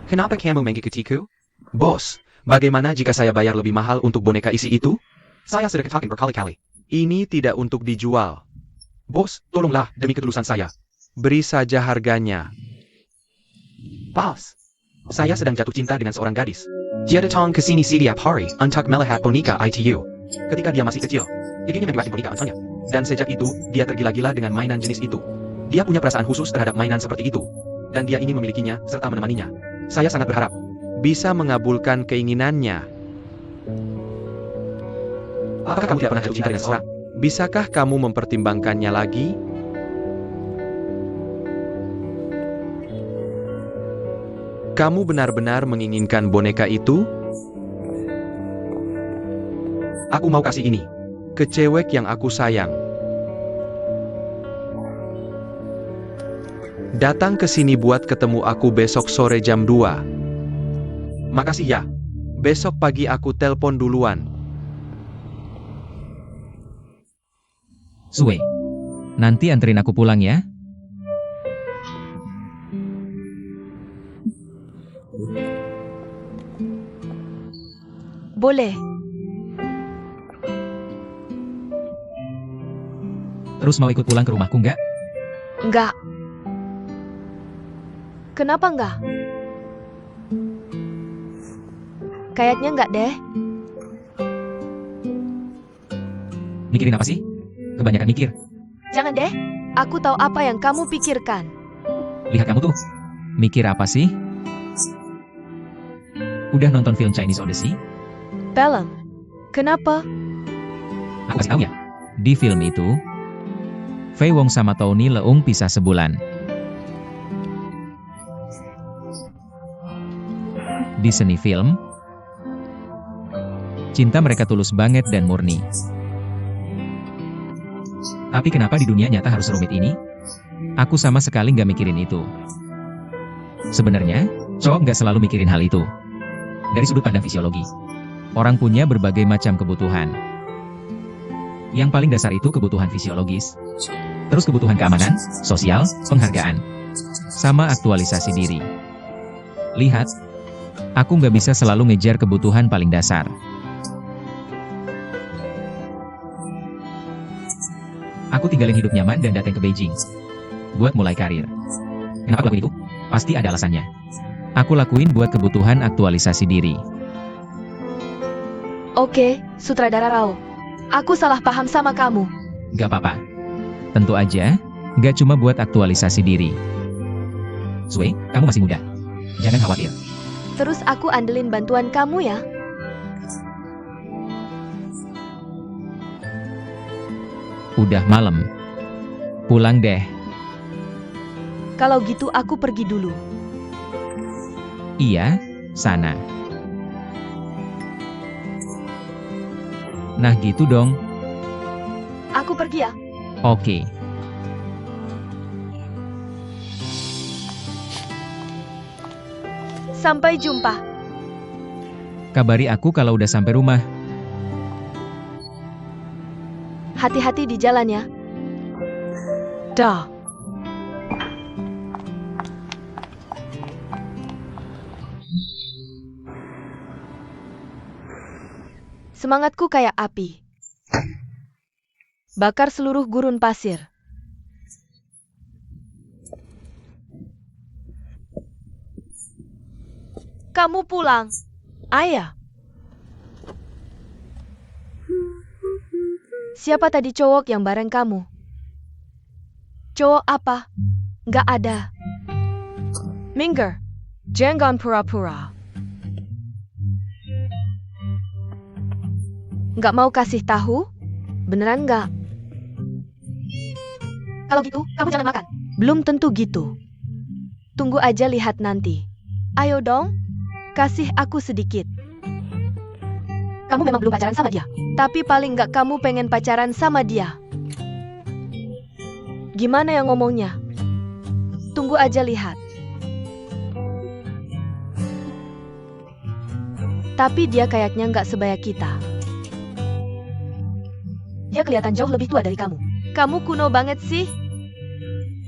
Kenapa kamu mengikutiku? Bos, bagaimana jika saya bayar lebih mahal untuk boneka isi itu? Saya sudah katakan berkali-kali. Ini tidak untuk dijual. Bos, tolonglah demi ketulusan saya. Beri saja harganya. Bos, saya sedang jatuh cinta dengan seorang gadis. Dia datang ke sini setiap hari untuk melihat boneka ITU. Ketika dia masih kecil, ibunya membuat boneka untuknya. Dan sejak itu, dia tergila-gila dengan mainan jenis itu. Dia punya perasaan khusus terhadap mainan seperti itu. Dan dia ingin memilikinya serta menemaninya. Saya sangat berharap bisa mengabulkan keinginannya. Apakah kamu tidak pernah jatuh cinta dengan seorang? Bisakah kamu mempertimbangkannya lagi? Kamu benar-benar menginginkan boneka itu? Aku mau kasih ini ke cewek yang aku sayang. Datang ke sini buat ketemu aku besok sore jam 2. Makasih ya. Besok pagi aku telpon duluan. Sue, nanti anterin aku pulang ya. Boleh. Terus mau ikut pulang ke rumahku nggak? Enggak. Kenapa enggak? Kayaknya enggak deh. Mikirin apa sih? Kebanyakan mikir. Jangan deh. Aku tahu apa yang kamu pikirkan. Lihat kamu tuh. Mikir apa sih? Udah nonton film Chinese Odyssey? Film. Kenapa? Aku kasih tahu ya. Di film itu, Fei Wong sama Tony Leung pisah sebulan. Di seni film, cinta mereka tulus banget dan murni. Tapi kenapa di dunia nyata harus rumit ini? Aku sama sekali nggak mikirin itu. Sebenarnya, cowok nggak selalu mikirin hal itu. Dari sudut pandang fisiologi, orang punya berbagai macam kebutuhan. Yang paling dasar itu kebutuhan fisiologis. Terus kebutuhan keamanan, sosial, penghargaan, sama aktualisasi diri. Lihat, aku nggak bisa selalu ngejar kebutuhan paling dasar. Aku tinggalin hidup nyaman dan datang ke Beijing. Buat mulai karir. Kenapa lakuin itu? Pasti ada alasannya. Aku lakuin buat kebutuhan aktualisasi diri. Oke, sutradara Rao. Aku salah paham sama kamu. Gak apa-apa. Tentu aja, gak cuma buat aktualisasi diri. Sue, kamu masih muda. Jangan khawatir. Terus aku andelin bantuan kamu ya. Udah malam. Pulang deh. Kalau gitu aku pergi dulu. Iya, sana. Nah gitu dong. Aku pergi ya. Oke. Sampai jumpa. Kabari aku kalau udah sampai rumah. Hati-hati di jalan ya. Dah. Semangatku kayak api. Bakar seluruh gurun pasir. Kamu pulang. Ayah. Siapa tadi cowok yang bareng kamu? Cowok apa? Nggak ada. Minggir. Jangan pura-pura. Nggak mau kasih tahu? Beneran nggak? Kalau gitu, kamu jangan makan. Belum tentu gitu. Tunggu aja lihat nanti. Ayo dong, kasih aku sedikit. Kamu memang belum pacaran sama dia. Tapi paling nggak kamu pengen pacaran sama dia. Gimana yang ngomongnya? Tunggu aja lihat. Tapi dia kayaknya nggak sebaya kita. Dia kelihatan jauh lebih tua dari kamu. Kamu kuno banget sih.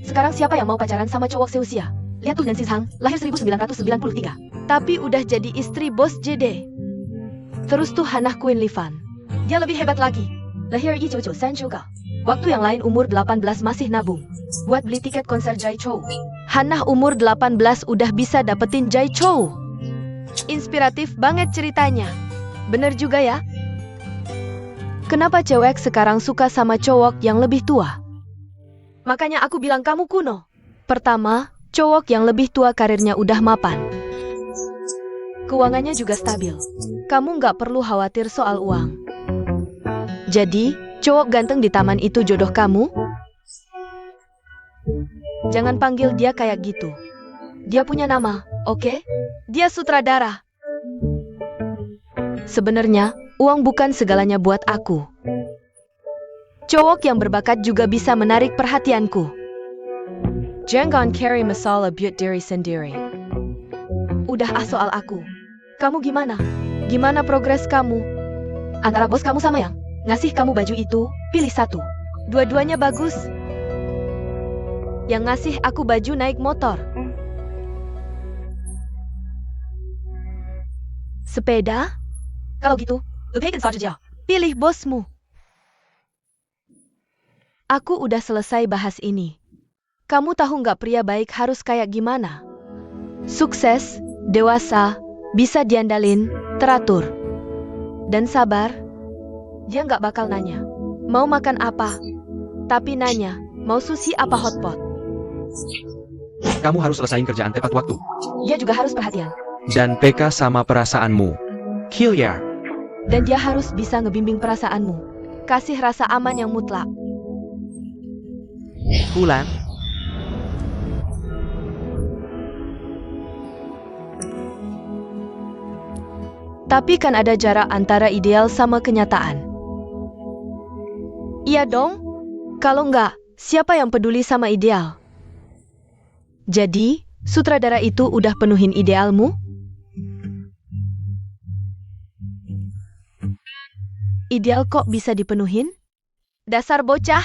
Sekarang siapa yang mau pacaran sama cowok seusia? Lihat tuh Nancy Zhang, lahir 1993. Tapi udah jadi istri bos JD. Terus tuh Hannah Queen Livan. Dia lebih hebat lagi. Lahir 1993 juga. Waktu yang lain umur 18 masih nabung. Buat beli tiket konser Jai Chou. Hannah umur 18 udah bisa dapetin Jai Chou. Inspiratif banget ceritanya. Bener juga ya? Kenapa cewek sekarang suka sama cowok yang lebih tua? Makanya aku bilang kamu kuno. Pertama, cowok yang lebih tua karirnya udah mapan. Keuangannya juga stabil. Kamu nggak perlu khawatir soal uang. Jadi, cowok ganteng di taman itu jodoh kamu? Jangan panggil dia kayak gitu. Dia punya nama, oke? Dia sutradara. Sebenarnya, uang bukan segalanya buat aku. Cowok yang berbakat juga bisa menarik perhatianku. Jangan carry masalah buat diri sendiri. Udah soal aku. Kamu gimana? Gimana progres kamu? Antara bos kamu sama yang ngasih kamu baju itu, pilih satu. Dua-duanya bagus. Yang ngasih aku baju naik motor. Sepeda? Kalau gitu, lebih baik saja. Pilih bosmu. Aku udah selesai bahas ini. Kamu tahu nggak pria baik harus kayak gimana? Sukses, dewasa, bisa diandalin, teratur, dan sabar. Dia nggak bakal nanya, mau makan apa? Tapi nanya, mau sushi apa hotpot? Kamu harus selesaiin kerjaan tepat waktu. Dia juga harus perhatian. Dan peka sama perasaanmu. Kilyar. Dan dia harus bisa ngebimbing perasaanmu. Kasih rasa aman yang mutlak. Bulan. Tapi kan ada jarak antara ideal sama kenyataan. Iya dong. Kalau nggak, siapa yang peduli sama ideal? Jadi, sutradara itu udah penuhin idealmu? Ideal kok bisa dipenuhin? Dasar bocah.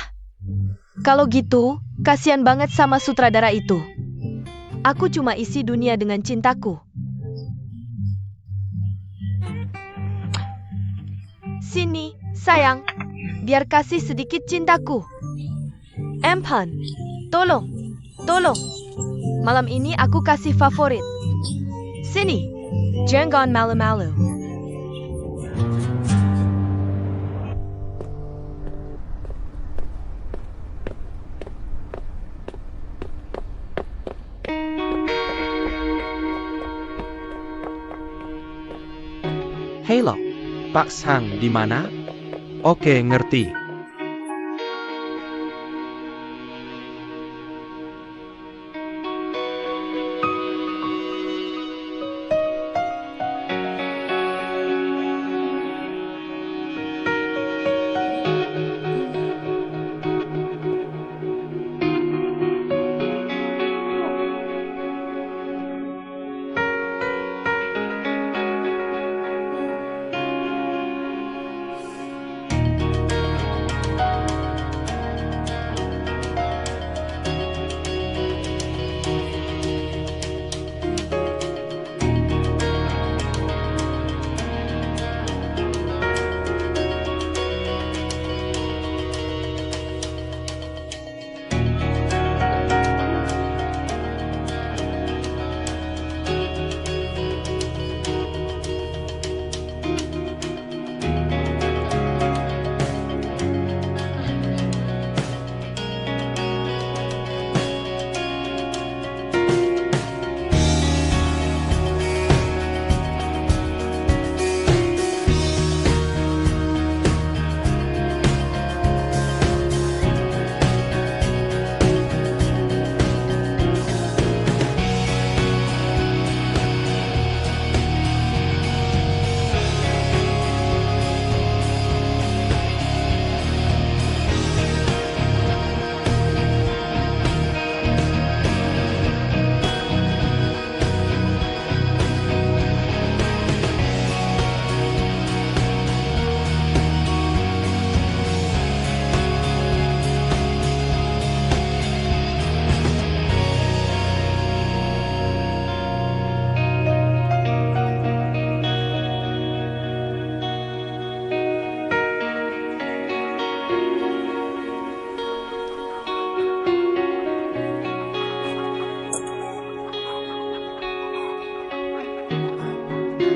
Kalau gitu, kasihan banget sama sutradara itu. Aku cuma isi dunia dengan cintaku. Sini, sayang. Biar kasih sedikit cintaku. Empan, tolong, tolong. Malam ini aku kasih favorit. Sini, jangan malu-malu. Halo, Pak Sang di mana? Oke, ngerti.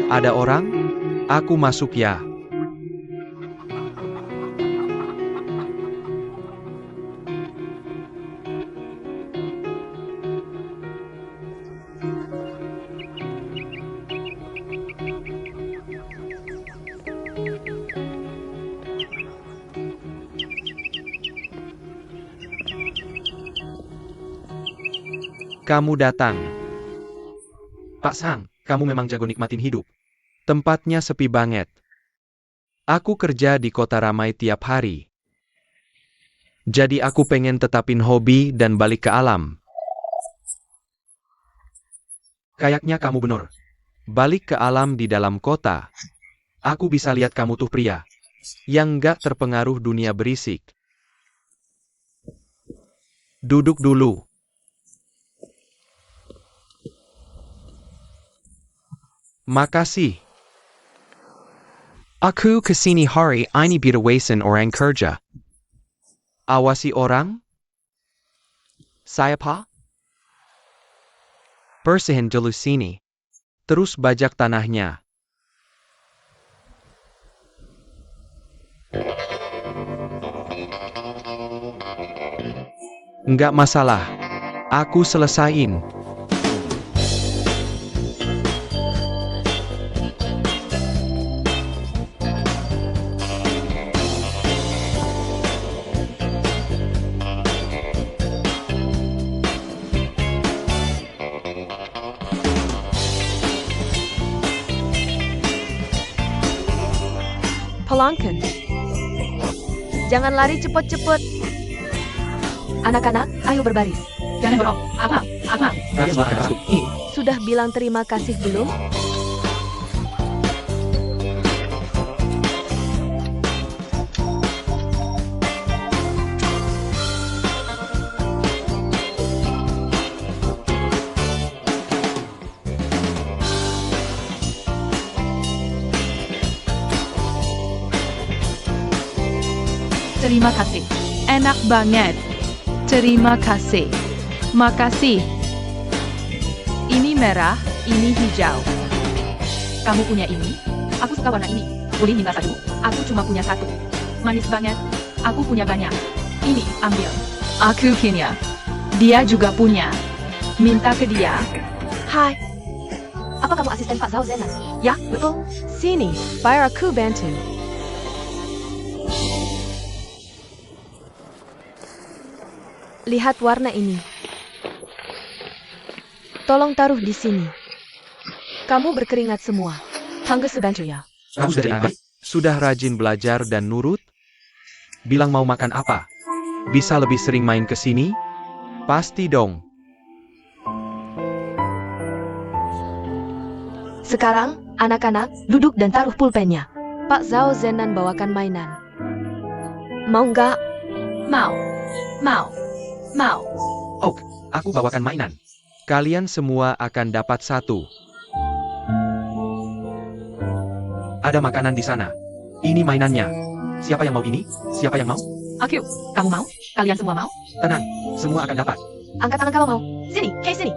Ada orang? Aku masuk ya. Kamu datang. Pak Sang, kamu memang jago nikmatin hidup. Tempatnya sepi banget. Aku kerja di kota ramai tiap hari. Jadi aku pengen tetapin hobi dan balik ke alam. Kayaknya kamu bener. Balik ke alam di dalam kota. Aku bisa lihat kamu tuh pria. Yang nggak terpengaruh dunia berisik. Duduk dulu. Makasih. Aku kesini hari ini birawasan orang kerja. Awasi orang? Saya Pak? Bersihin dulu sini. Terus bajak tanahnya. Nggak masalah. Aku selesain. Pelangkan. Jangan lari cepet-cepet. Anak-anak, ayo berbaris. Jangan dorong. Apa? Sudah bilang terima kasih belum? Terima kasih. Enak banget. Terima kasih. Makasih. Ini merah, ini hijau. Kamu punya ini? Aku suka warna ini. Boleh minta satu? Aku cuma punya satu. Manis banget. Aku punya banyak. Ini, ambil. Aku punya. Dia juga punya. Minta ke dia. Hai, Apa kamu asisten Pak Zhao Zenan? ya betul. Sini, biar aku bantu. Lihat warna ini. Tolong taruh di sini. Kamu berkeringat semua. Tangga sebantu ya. Kamu sudah rajin belajar dan nurut? Bilang mau makan apa? Bisa lebih sering main ke sini? Pasti dong. Sekarang, anak-anak, duduk dan taruh pulpennya. Pak Zhao Zenan bawakan mainan. Mau nggak? Mau. Mau. Mau. Aku bawakan mainan. Kalian semua akan dapat satu. Ada makanan di sana. Ini mainannya. Siapa yang mau ini? Siapa yang mau? Aku. Kamu mau? Kalian semua mau? Tenang, semua akan dapat. Angkat tangan kalau mau. Sini, Kay sini.